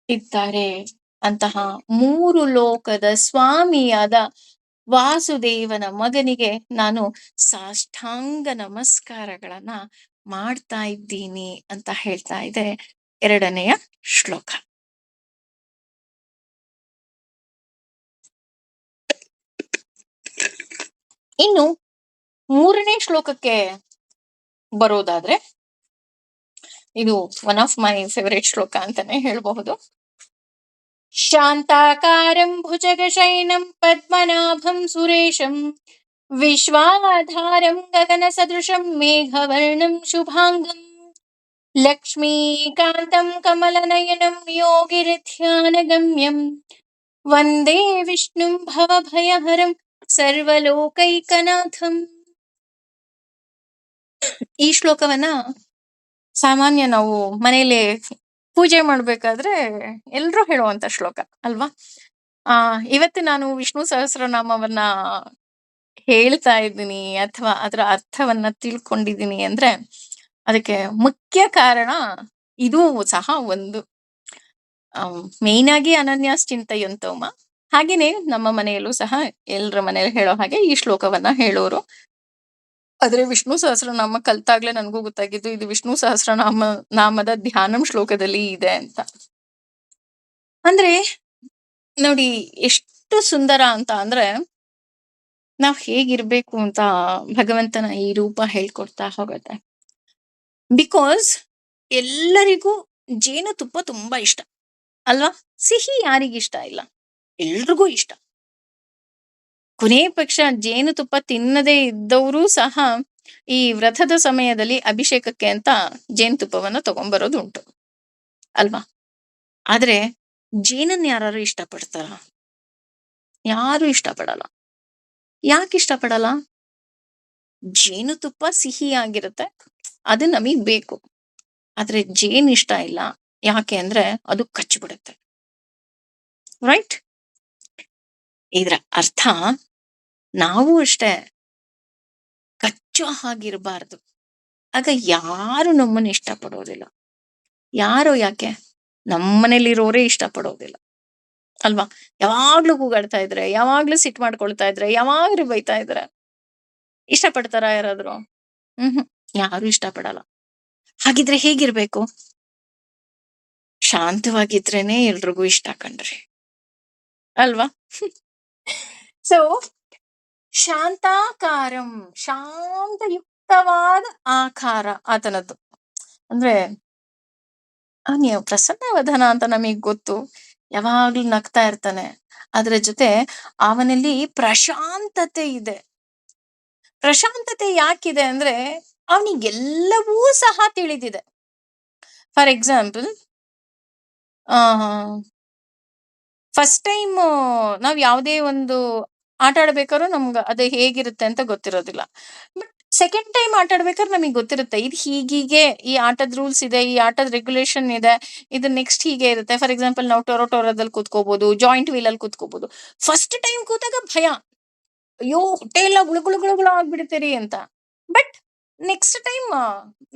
ಇದ್ದಾರೆ. ಅಂತಹ 3 ಲೋಕದ ಸ್ವಾಮಿಯಾದ ವಾಸುದೇವನ ಮಗನಿಗೆ ನಾನು ಸಾಷ್ಟಾಂಗ ನಮಸ್ಕಾರಗಳನ್ನ ಮಾಡ್ತಾ ಇದ್ದೀನಿ ಅಂತ ಹೇಳ್ತಾ ಇದೆ 2ನೆಯ ಶ್ಲೋಕ. ಇನ್ನು 3ನೇ ಶ್ಲೋಕಕ್ಕೆ ಬರೋದಾದ್ರೆ, ಇದು ಒನ್ ಆಫ್ ಮೈ ಫೇವರೇಟ್ ಶ್ಲೋಕ ಅಂತಾನೆ ಹೇಳಬಹುದು. ಶಾಂತಾಕಾರಂ ಭುಜಗಶಯನಂ ಪದ್ಮನಾಭಂ ಸುರೇಶಂ ವಿಶ್ವಾಧಾರಂ ಗಗನ ಸದೃಶಂ ಮೇಘವರ್ಣಂ ಶುಭಾಂಗಂ ಲಕ್ಷ್ಮೀಕಾಂತಂ ಕಮಲನಯನಂ ಯೋಗಿರಧ್ಯಾನಗಮ್ಯಂ ವಂದೇ ವಿಷ್ಣುಂ ಭವಭಯಹರಂ ಸರ್ವಲೋಕೈಕನಾಥಂ. ಈ ಶ್ಲೋಕವನ್ನ ಸಾಮಾನ್ಯ ನಾವು ಮನೆಯಲ್ಲಿ ಪೂಜೆ ಮಾಡ್ಬೇಕಾದ್ರೆ ಎಲ್ರೂ ಹೇಳುವಂತ ಶ್ಲೋಕ ಅಲ್ವಾ. ಇವತ್ತು ನಾನು ವಿಷ್ಣು ಸಹಸ್ರನಾಮವನ್ನ ಹೇಳ್ತಾ ಇದ್ದೀನಿ ಅಥವಾ ಅದರ ಅರ್ಥವನ್ನ ತಿಳ್ಕೊಂಡಿದ್ದೀನಿ ಅಂದ್ರೆ ಅದಕ್ಕೆ ಮುಖ್ಯ ಕಾರಣ ಇದು ಸಹ ಒಂದು. ಮೇನ್ ಆಗಿ ಅನನ್ಯಾಸ್ ಚಿಂತೆಯಂತೋಮ, ಹಾಗೇನೆ ನಮ್ಮ ಮನೆಯಲ್ಲೂ ಸಹ ಎಲ್ಲರ ಮನೆಯಲ್ಲಿ ಹೇಳೋ ಹಾಗೆ ಈ ಶ್ಲೋಕವನ್ನ ಹೇಳೋರು. ಆದ್ರೆ ವಿಷ್ಣು ಸಹಸ್ರನಾಮ ಕಲ್ತಾಗ್ಲೇ ನನಗೂ ಗೊತ್ತಾಗಿದ್ದು ಇದು ವಿಷ್ಣು ನಾಮದ ಧ್ಯಾನಂ ಶ್ಲೋಕದಲ್ಲಿ ಇದೆ ಅಂತ. ಅಂದ್ರೆ ನೋಡಿ ಎಷ್ಟು ಸುಂದರ ಅಂತ ಅಂದ್ರೆ ನಾವ್ ಹೇಗಿರ್ಬೇಕು ಅಂತ ಭಗವಂತನ ಈ ರೂಪ ಹೇಳ್ಕೊಡ್ತಾ ಹೋಗುತ್ತೆ. ಬಿಕಾಸ್ ಎಲ್ಲರಿಗೂ ಜೇನುತುಪ್ಪ ತುಂಬಾ ಇಷ್ಟ ಅಲ್ವಾ. ಸಿಹಿ ಯಾರಿಗಿಷ್ಟ ಇಲ್ಲ, ಎಲ್ರಿಗೂ ಇಷ್ಟ. ಕೊನೆ ಪಕ್ಷ ಜೇನುತುಪ್ಪ ತಿನ್ನದೇ ಇದ್ದವರು ಸಹ ಈ ವ್ರತದ ಸಮಯದಲ್ಲಿ ಅಭಿಷೇಕಕ್ಕೆ ಅಂತ ಜೇನುತುಪ್ಪವನ್ನ ತಗೊಂಡ್ಬರೋದು ಉಂಟು ಅಲ್ವಾ. ಆದ್ರೆ ಜೇನನ್ನ ಯಾರು ಇಷ್ಟಪಡ್ತಾರ? ಯಾರು ಇಷ್ಟಪಡಲ್ಲ. ಯಾಕೆ ಇಷ್ಟಪಡಲ್ಲ? ಜೇನುತುಪ್ಪ ಸಿಹಿ ಆಗಿರುತ್ತೆ, ಅದು ನಮಗ್ ಬೇಕು. ಆದ್ರೆ ಜೇನ್ ಇಷ್ಟ ಇಲ್ಲ. ಯಾಕೆ ಅಂದ್ರೆ ಅದು ಕಚ್ಚಿಬಿಡುತ್ತೆ. ರೈಟ್? ಇದ್ರ ಅರ್ಥ ನಾವು ಅಷ್ಟೇ ಕಚ್ಚೋ ಹಾಗಿರ್ಬಾರ್ದು. ಆಗ ಯಾರು ನಮ್ಮನ್ನ ಇಷ್ಟಪಡೋದಿಲ್ಲ. ಯಾರು? ಯಾಕೆ? ನಮ್ಮನೇಲಿರೋರೇ ಇಷ್ಟಪಡೋದಿಲ್ಲ ಅಲ್ವಾ. ಯಾವಾಗ್ಲೂ ಕೂಗಾಡ್ತಾ ಇದ್ರೆ, ಯಾವಾಗ್ಲೂ ಸಿಟ್ಟು ಮಾಡ್ಕೊಳ್ತಾ ಇದ್ರೆ, ಯಾವಾಗ್ಲೂ ಬೈತಾ ಇದ್ರೆ ಇಷ್ಟಪಡ್ತಾರ ಯಾರಾದ್ರು? ಯಾರು ಇಷ್ಟಪಡಲ್ಲ. ಹಾಗಿದ್ರೆ ಹೇಗಿರ್ಬೇಕು? ಶಾಂತವಾಗಿದ್ರೇನೆ ಎಲ್ರಿಗೂ ಇಷ್ಟ ಕಣ್ರಿ ಅಲ್ವಾ. ಸೊ ಶಾಂತಾಕಾರಂ, ಶಾಂತಯುಕ್ತವಾದ ಆಕಾರ ಆತನದ್ದು. ಅಂದ್ರೆ ನೀವು ಪ್ರಸನ್ನವದನ ಅಂತ ನಮಗ್ ಗೊತ್ತು, ಯಾವಾಗ್ಲೂ ನಗ್ತಾ ಇರ್ತಾನೆ. ಅದ್ರ ಜೊತೆ ಅವನಲ್ಲಿ ಪ್ರಶಾಂತತೆ ಇದೆ. ಪ್ರಶಾಂತತೆ ಯಾಕಿದೆ ಅಂದ್ರೆ ಅವನಿಗೆಲ್ಲವೂ ಸಹ ತಿಳಿದಿದೆ. ಫಾರ್ ಎಕ್ಸಾಂಪಲ್, ಫಸ್ಟ್ ಟೈಮ್ ನಾವ್ ಯಾವುದೇ ಒಂದು ಆಟ ಆಡ್ಬೇಕಾದ್ರೂ ನಮ್ಗೆ ಅದು ಹೇಗಿರುತ್ತೆ ಅಂತ ಗೊತ್ತಿರೋದಿಲ್ಲ. ಬಟ್ ಸೆಕೆಂಡ್ ಟೈಮ್ ಆಟ ಆಡ್ಬೇಕಾದ್ರೆ ನಮಗೆ ಗೊತ್ತಿರುತ್ತೆ, ಇದು ಹೀಗೀಗೆ ಈ ಆಟದ ರೂಲ್ಸ್ ಇದೆ, ಈ ಆಟದ ರೆಗ್ಯುಲೇಷನ್ ಇದೆ, ಇದು ನೆಕ್ಸ್ಟ್ ಹೀಗೆ ಇರುತ್ತೆ. ಫಾರ್ ಎಕ್ಸಾಂಪಲ್ ನಾವು ಟೊರೊಟೊರದಲ್ಲಿ ಕೂತ್ಕೋಬಹುದು, ಜಾಯಿಂಟ್ ವೀಲ್ ಅಲ್ಲಿ ಕೂತ್ಕೋಬಹುದು. ಫಸ್ಟ್ ಟೈಮ್ ಕೂತಾಗ ಭಯ, ಅಯ್ಯೋ ಹೊಟ್ಟೆ ಎಲ್ಲ ಗುಳುಗುಳುಗುಳುಗುಳು ಆಗ್ಬಿಡ್ತೀರಿ ಅಂತ. ಬಟ್ ನೆಕ್ಸ್ಟ್ ಟೈಮ್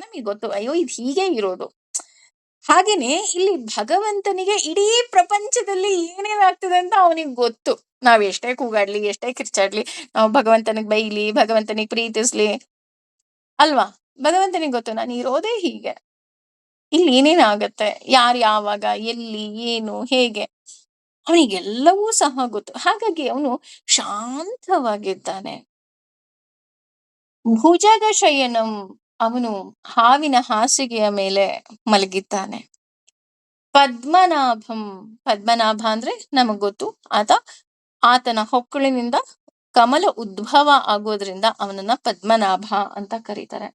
ನಮಗೆ ಗೊತ್ತು, ಅಯ್ಯೋ ಇದು ಹೀಗೆ ಇರೋದು. ಹಾಗೇನೆ ಇಲ್ಲಿ ಭಗವಂತನಿಗೆ ಇಡೀ ಪ್ರಪಂಚದಲ್ಲಿ ಏನೇನಾಗ್ತದೆ ಅಂತ ಅವನಿಗೆ ಗೊತ್ತು. ನಾವ್ ಎಷ್ಟೇ ಕೂಗಾಡ್ಲಿ, ಎಷ್ಟೇ ಕಿರ್ಚಾಡ್ಲಿ, ನಾವು ಭಗವಂತನಿಗೆ ಬೈಲಿ, ಭಗವಂತನಿಗೆ ಪ್ರೀತಿಸ್ಲಿ ಅಲ್ವಾ, ಭಗವಂತನಿಗೆ ಗೊತ್ತು ನಾನು ಇರೋದೇ ಹೀಗೆ, ಇಲ್ಲಿ ಏನೇನಾಗತ್ತೆ, ಯಾವಾಗ, ಎಲ್ಲಿ, ಏನು, ಹೇಗೆ, ಅವನಿಗೆಲ್ಲವೂ ಸಹ ಗೊತ್ತು. ಹಾಗಾಗಿ ಅವನು ಶಾಂತವಾಗಿದ್ದಾನೆ. ಭುಜಗ ಶಯನಂ, ಅವನು ಹಾವಿನ ಹಾಸಿಗೆಯ ಮೇಲೆ ಮಲಗಿದ್ದಾನೆ. ಪದ್ಮನಾಭಂ, ಪದ್ಮನಾಭ ಅಂದ್ರೆ ನಮಗ್ ಗೊತ್ತು, ಆತನ ಹೊಕ್ಕಳಿನಿಂದ ಕಮಲ ಉದ್ಭವ ಆಗೋದ್ರಿಂದ ಅವನನ್ನ ಪದ್ಮನಾಭ ಅಂತ ಕರೀತಾರೆ.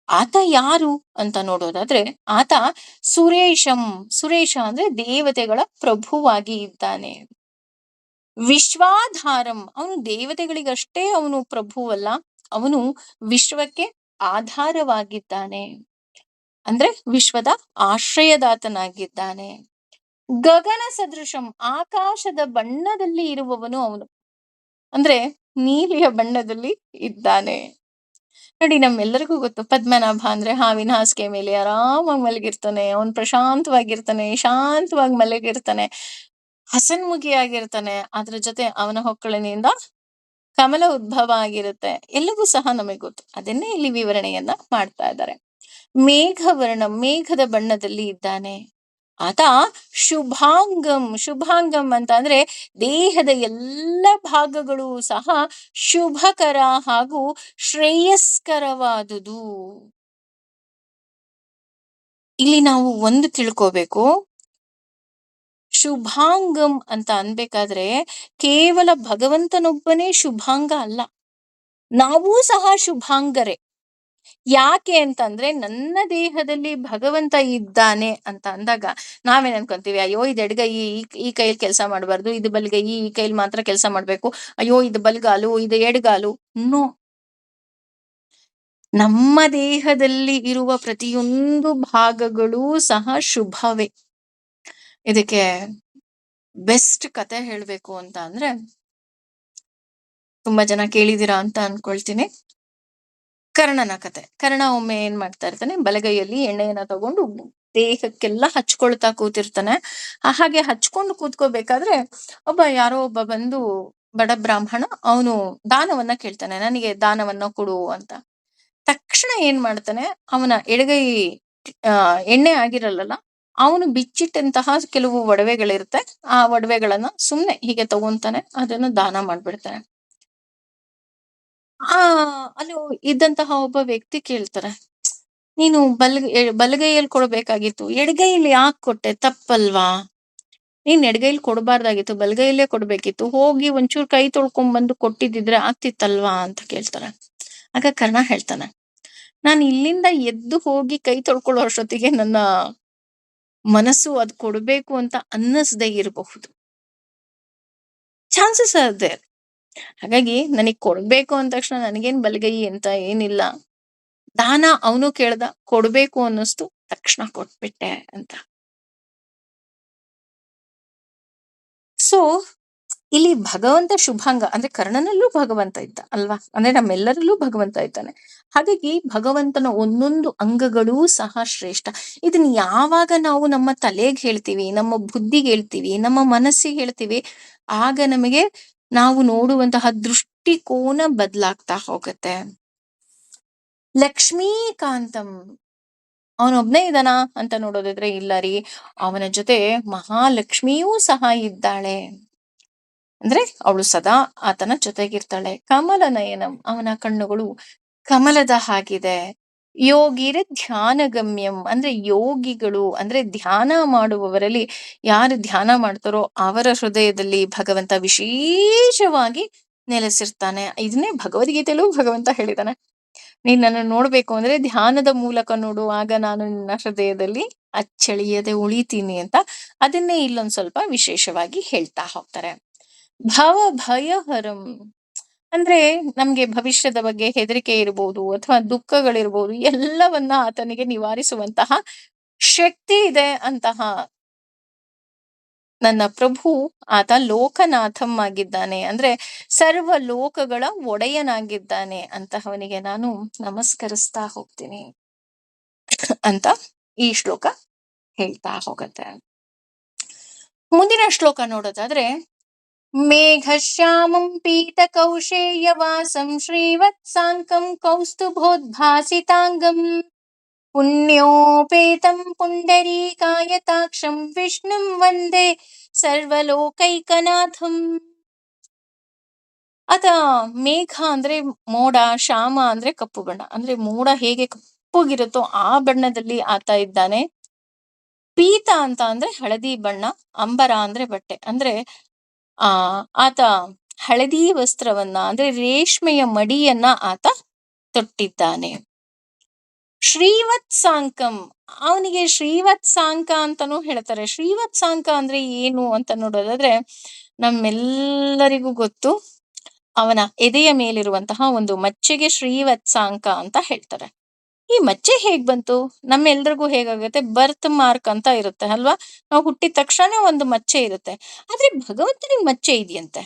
ಆತ ಯಾರು ಅಂತ ನೋಡೋದಾದ್ರೆ ಆತ ಸುರೇಶಂ, ಸುರೇಶ ಅಂದ್ರೆ ದೇವತೆಗಳ ಪ್ರಭುವಾಗಿ ಇದ್ದಾನೆ. ವಿಶ್ವಾಧಾರಂ, ಅವನು ದೇವತೆಗಳಿಗಷ್ಟೇ ಅವನು ಪ್ರಭುವಲ್ಲ, ಅವನು ವಿಶ್ವಕ್ಕೆ ಆಧಾರವಾಗಿದ್ದಾನೆ. ಅಂದ್ರೆ ವಿಶ್ವದ ಆಶ್ರಯದಾತನಾಗಿದ್ದಾನೆ. ಗಗನ ಸದೃಶಂ, ಆಕಾಶದ ಬಣ್ಣದಲ್ಲಿ ಇರುವವನು ಅವನು, ಅಂದ್ರೆ ನೀಲಿಯ ಬಣ್ಣದಲ್ಲಿ ಇದ್ದಾನೆ. ನೋಡಿ ನಮ್ಮೆಲ್ಲರಿಗೂ ಗೊತ್ತು, ಪದ್ಮನಾಭ ಅಂದ್ರೆ ಹಾವಿನ ಹಾಸಿಗೆ ಮೇಲೆ ಆರಾಮಾಗಿ ಮಲಗಿರ್ತಾನೆ, ಅವನ್ ಪ್ರಶಾಂತವಾಗಿರ್ತಾನೆ, ಶಾಂತವಾಗಿ ಮಲಗಿರ್ತಾನೆ, ಹಸನ್ಮುಖಿಯಾಗಿರ್ತಾನೆ. ಅದ್ರ ಜೊತೆ ಅವನ ಹೊಕ್ಕಳಿನಿಂದ ಕಮಲ ಉದ್ಭವ ಆಗಿರುತ್ತೆ. ಎಲ್ಲವೂ ಸಹ ನಮಗೆ ಗೊತ್ತು. ಅದನ್ನೇ ಇಲ್ಲಿ ವಿವರಣೆಯನ್ನ ಮಾಡ್ತಾ ಇದ್ದಾರೆ. ಮೇಘವರ್ಣ, ಮೇಘದ ಬಣ್ಣದಲ್ಲಿ ಇದ್ದಾನೆ. ಆತ ಶುಭಾಂಗಂ, ಶುಭಾಂಗಂ ಅಂತ ಅಂದ್ರೆ ದೇಹದ ಎಲ್ಲ ಭಾಗಗಳು ಸಹ ಶುಭಕರ ಹಾಗೂ ಶ್ರೇಯಸ್ಕರವಾದುದು. ಇಲ್ಲಿ ನಾವು ಒಂದು ತಿಳ್ಕೋಬೇಕು, ಶುಭಾಂಗಂ ಅಂತ ಅನ್ಬೇಕಾದ್ರೆ ಕೇವಲ ಭಗವಂತನೊಬ್ಬನೇ ಶುಭಾಂಗ ಅಲ್ಲ, ನಾವೂ ಸಹ ಶುಭಾಂಗರೇ. ಯಾಕೆ ಅಂತಂದ್ರೆ ನನ್ನ ದೇಹದಲ್ಲಿ ಭಗವಂತ ಇದ್ದಾನೆ ಅಂತ ಅಂದಾಗ ನಾವೇನ್ ಅನ್ಕೊಂತೀವಿ, ಅಯ್ಯೋ ಇದು ಎಡಗೈ, ಈ ಕೈಯಲ್ಲಿ ಕೆಲಸ ಮಾಡಬಾರ್ದು, ಇದು ಬಲಗೈ, ಈ ಕೈಯಲ್ಲಿ ಮಾತ್ರ ಕೆಲಸ ಮಾಡ್ಬೇಕು, ಅಯ್ಯೋ ಇದು ಬಲ್ಗಾಲು, ಇದು ಎಡಗಾಲು. ನೋ, ನಮ್ಮ ದೇಹದಲ್ಲಿ ಇರುವ ಪ್ರತಿಯೊಂದು ಭಾಗಗಳೂ ಸಹ ಶುಭವೇ. ಇದಕ್ಕೆ ಬೆಸ್ಟ್ ಕತೆ ಹೇಳ್ಬೇಕು ಅಂತ ಅಂದ್ರೆ, ತುಂಬಾ ಜನ ಕೇಳಿದೀರಾ ಅಂತ ಅನ್ಕೊಳ್ತೀನಿ. ಕರ್ಣನ ಕತೆ. ಕರ್ಣ ಒಮ್ಮೆ ಏನ್ ಮಾಡ್ತಾ ಇರ್ತಾನೆ, ಬಲಗೈಯಲ್ಲಿ ಎಣ್ಣೆಯನ್ನ ತಗೊಂಡು ದೇಹಕ್ಕೆಲ್ಲ ಹಚ್ಕೊಳ್ತಾ ಕೂತಿರ್ತಾನೆ. ಹಾಗೆ ಹಚ್ಕೊಂಡು ಕೂತ್ಕೋಬೇಕಾದ್ರೆ ಯಾರೋ ಒಬ್ಬ ಬಂದು, ಬಡ ಬ್ರಾಹ್ಮಣ, ಅವನು ದಾನವನ್ನ ಕೇಳ್ತಾನೆ, ನನಗೆ ದಾನವನ್ನ ಕೊಡು ಅಂತ. ತಕ್ಷಣ ಏನ್ ಮಾಡ್ತಾನೆ, ಅವನ ಎಡಗೈ ಎಣ್ಣೆ ಆಗಿರಲ್ಲ, ಅವನು ಬಿಚ್ಚಿಟ್ಟಂತಹ ಕೆಲವು ಒಡವೆಗಳಿರುತ್ತೆ, ಆ ಒಡವೆಗಳನ್ನ ಸುಮ್ನೆ ಹೀಗೆ ತಗೊಂತಾನೆ, ಅದನ್ನು ದಾನ ಮಾಡ್ಬಿಡ್ತಾನೆ. ಆ ಅಲ್ಲಿ ಇದ್ದಂತಹ ಒಬ್ಬ ವ್ಯಕ್ತಿ ಕೇಳ್ತಾರೆ, ನೀನು ಬಲಗೈಯಲ್ಲಿ ಕೊಡ್ಬೇಕಾಗಿತ್ತು, ಎಡಗೈಯಲ್ಲಿ ಯಾಕೆ ಕೊಟ್ಟೆ, ತಪ್ಪಲ್ವಾ? ನೀನ್ ಎಡಗೈಲಿ ಕೊಡ್ಬಾರ್ದಾಗಿತ್ತು, ಬಲಗೈಯಲ್ಲೇ ಕೊಡ್ಬೇಕಿತ್ತು, ಹೋಗಿ ಒಂಚೂರು ಕೈ ತೊಳ್ಕೊಂಡ್ ಬಂದು ಕೊಟ್ಟಿದ್ದಿದ್ರೆ ಆಗ್ತಿತ್ತಲ್ವಾ ಅಂತ ಕೇಳ್ತಾರೆ. ಆಗ ಕರ್ಣ ಹೇಳ್ತಾನೆ, ನಾನು ಇಲ್ಲಿಂದ ಎದ್ದು ಹೋಗಿ ಕೈ ತೊಳ್ಕೊಳ್ಳೋ ಅಷ್ಟೊತ್ತಿಗೆ ನನ್ನ ಮನಸ್ಸು ಅದ್ ಕೊಡ್ಬೇಕು ಅಂತ ಅನ್ನಿಸದೇ ಇರಬಹುದು, ಚಾನ್ಸಸ್ ಅದೇ. ಹಾಗಾಗಿ ನನಗ್ ಕೊಡ್ಬೇಕು ಅಂದ ತಕ್ಷಣ ನನಗೇನ್ ಬಲಗೈ ಅಂತ ಏನಿಲ್ಲ, ದಾನ ಅವನು ಕೇಳ್ದ, ಕೊಡ್ಬೇಕು ಅನ್ನಿಸ್ತು, ತಕ್ಷಣ ಕೊಟ್ಬಿಟ್ಟೆ ಅಂತ. ಸೊ ಇಲ್ಲಿ ಭಗವಂತ ಶುಭಾಂಗ ಅಂದ್ರೆ ಕರ್ಣನಲ್ಲೂ ಭಗವಂತ ಇದ್ದ ಅಲ್ವಾ, ಅಂದ್ರೆ ನಮ್ಮೆಲ್ಲರಲ್ಲೂ ಭಗವಂತ ಇದ್ದಾನೆ. ಹಾಗಾಗಿ ಭಗವಂತನ ಒಂದೊಂದು ಅಂಗಗಳೂ ಸಹ ಶ್ರೇಷ್ಠ. ಇದನ್ನ ಯಾವಾಗ ನಾವು ನಮ್ಮ ತಲೆಗೆ ಹೇಳ್ತೀವಿ, ನಮ್ಮ ಬುದ್ಧಿಗೆ ಹೇಳ್ತೀವಿ, ನಮ್ಮ ಮನಸ್ಸಿಗೆ ಹೇಳ್ತೀವಿ, ಆಗ ನಮಗೆ ನಾವು ನೋಡುವಂತಹ ದೃಷ್ಟಿಕೋನ ಬದಲಾಗ್ತಾ ಹೋಗುತ್ತೆ. ಲಕ್ಷ್ಮೀಕಾಂತಂ, ಅವನೊಬ್ನೇ ಇದ್ದಾನ ಅಂತ ನೋಡೋದಿದ್ರೆ ಇಲ್ಲ ರೀ, ಅವನ ಜೊತೆ ಮಹಾಲಕ್ಷ್ಮಿಯೂ ಸಹ ಇದ್ದಾಳೆ. ಅಂದ್ರೆ ಅವಳು ಸದಾ ಆತನ ಜೊತೆಗಿರ್ತಾಳೆ. ಕಮಲ ನಯನಂ, ಅವನ ಕಣ್ಣುಗಳು ಕಮಲದ ಹಾಗಿದೆ. ಯೋಗಿರ ಧ್ಯಾನ ಗಮ್ಯಂ, ಅಂದ್ರೆ ಯೋಗಿಗಳು ಅಂದ್ರೆ ಧ್ಯಾನ ಮಾಡುವವರಲ್ಲಿ ಯಾರು ಧ್ಯಾನ ಮಾಡ್ತಾರೋ ಅವರ ಹೃದಯದಲ್ಲಿ ಭಗವಂತ ವಿಶೇಷವಾಗಿ ನೆಲೆಸಿರ್ತಾನೆ. ಇದನ್ನೇ ಭಗವದ್ಗೀತೆಯಲ್ಲೂ ಭಗವಂತ ಹೇಳಿದಾನೆ, ನೀನ್ ನನ್ನ ನೋಡ್ಬೇಕು ಅಂದ್ರೆ ಧ್ಯಾನದ ಮೂಲಕ ನೋಡು, ಆಗ ನಾನು ನಿನ್ನ ಹೃದಯದಲ್ಲಿ ಅಚ್ಚಳಿಯದೆ ಉಳಿತೀನಿ ಅಂತ. ಅದನ್ನೇ ಇಲ್ಲೊಂದ್ ಸ್ವಲ್ಪ ವಿಶೇಷವಾಗಿ ಹೇಳ್ತಾ ಹೋಗ್ತಾರೆ. ಭವ ಭಯಹರಂ, ಅಂದ್ರೆ ನಮ್ಗೆ ಭವಿಷ್ಯದ ಬಗ್ಗೆ ಹೆದರಿಕೆ ಇರಬಹುದು ಅಥವಾ ದುಃಖಗಳಿರ್ಬೋದು, ಎಲ್ಲವನ್ನ ಆತನಿಗೆ ನಿವಾರಿಸುವಂತಹ ಶಕ್ತಿ ಇದೆ ಅಂತಹ ನನ್ನ ಪ್ರಭು, ಆತ ಲೋಕನಾಥಂ ಆಗಿದ್ದಾನೆ, ಅಂದ್ರೆ ಸರ್ವ ಲೋಕಗಳ ಒಡೆಯನಾಗಿದ್ದಾನೆ, ಅಂತಹವನಿಗೆ ನಾನು ನಮಸ್ಕರಿಸ್ತಾ ಹೋಗ್ತೀನಿ ಅಂತ ಈ ಶ್ಲೋಕ ಹೇಳ್ತಾ ಹೋಗತ್ತೆ. ಮುಂದಿನ ಶ್ಲೋಕ ನೋಡೋದಾದ್ರೆ, ಮೇಘಶ್ಯಾಮಂ ಪೀತ ಕೌಶೇಯವಾಸಂ ಶ್ರೀವತ್ಸಾಂಕಂ ಕೌಸ್ತುಭೋದ್ಭಾಸಿತಾಂಗಂ ಪುಣ್ಯೋಪೇತಂ ಪುಂಡರೀಕಾಯತಾಕ್ಷಂ ವಿಷ್ಣುಂ ವಂದೇ ಸರ್ವಲೋಕೈಕನಾಥಂ. ಆತ ಮೇಘ ಅಂದ್ರೆ ಮೋಡ, ಶ್ಯಾಮ ಅಂದ್ರೆ ಕಪ್ಪು ಬಣ್ಣ, ಅಂದ್ರೆ ಮೋಡ ಹೇಗೆ ಕಪ್ಪುಗಿರುತ್ತೋ ಆ ಬಣ್ಣದಲ್ಲಿ ಆತ ಇದ್ದಾನೆ. ಪೀತ ಅಂತ ಅಂದ್ರೆ ಹಳದಿ ಬಣ್ಣ, ಅಂಬರ ಅಂದ್ರೆ ಬಟ್ಟೆ, ಅಂದ್ರೆ ಆತ ಹಳದಿ ವಸ್ತ್ರವನ್ನ ಅಂದ್ರೆ ರೇಷ್ಮೆಯ ಮಡಿಯನ್ನ ಆತ ತೊಟ್ಟಿದ್ದಾನೆ. ಶ್ರೀವತ್ಸಾಂಕಂ, ಅವನಿಗೆ ಶ್ರೀವತ್ಸಾಂಕ ಅಂತಾನೂ ಹೇಳ್ತಾರೆ. ಶ್ರೀವತ್ಸಾಂಕ ಅಂದ್ರೆ ಏನು ಅಂತ ನೋಡೋದಾದ್ರೆ, ನಮ್ಮೆಲ್ಲರಿಗೂ ಗೊತ್ತು, ಅವನ ಎದೆಯ ಮೇಲಿರುವಂತಹ ಒಂದು ಮಚ್ಚೆಗೆ ಶ್ರೀವತ್ಸಾಂಕ ಅಂತ ಹೇಳ್ತಾರೆ. ಈ ಮಚ್ಚೆ ಹೇಗ್ ಬಂತು? ನಮ್ಮೆಲ್ರಿಗೂ ಹೇಗಾಗುತ್ತೆ, ಬರ್ತ್ ಮಾರ್ಕ್ ಅಂತ ಇರುತ್ತೆ ಅಲ್ವಾ, ನಾವು ಹುಟ್ಟಿದ ತಕ್ಷಣ ಒಂದು ಮಚ್ಚೆ ಇರುತ್ತೆ. ಆದ್ರೆ ಭಗವಂತನಿಗೆ ಮಚ್ಚೆ ಇದೆಯಂತೆ.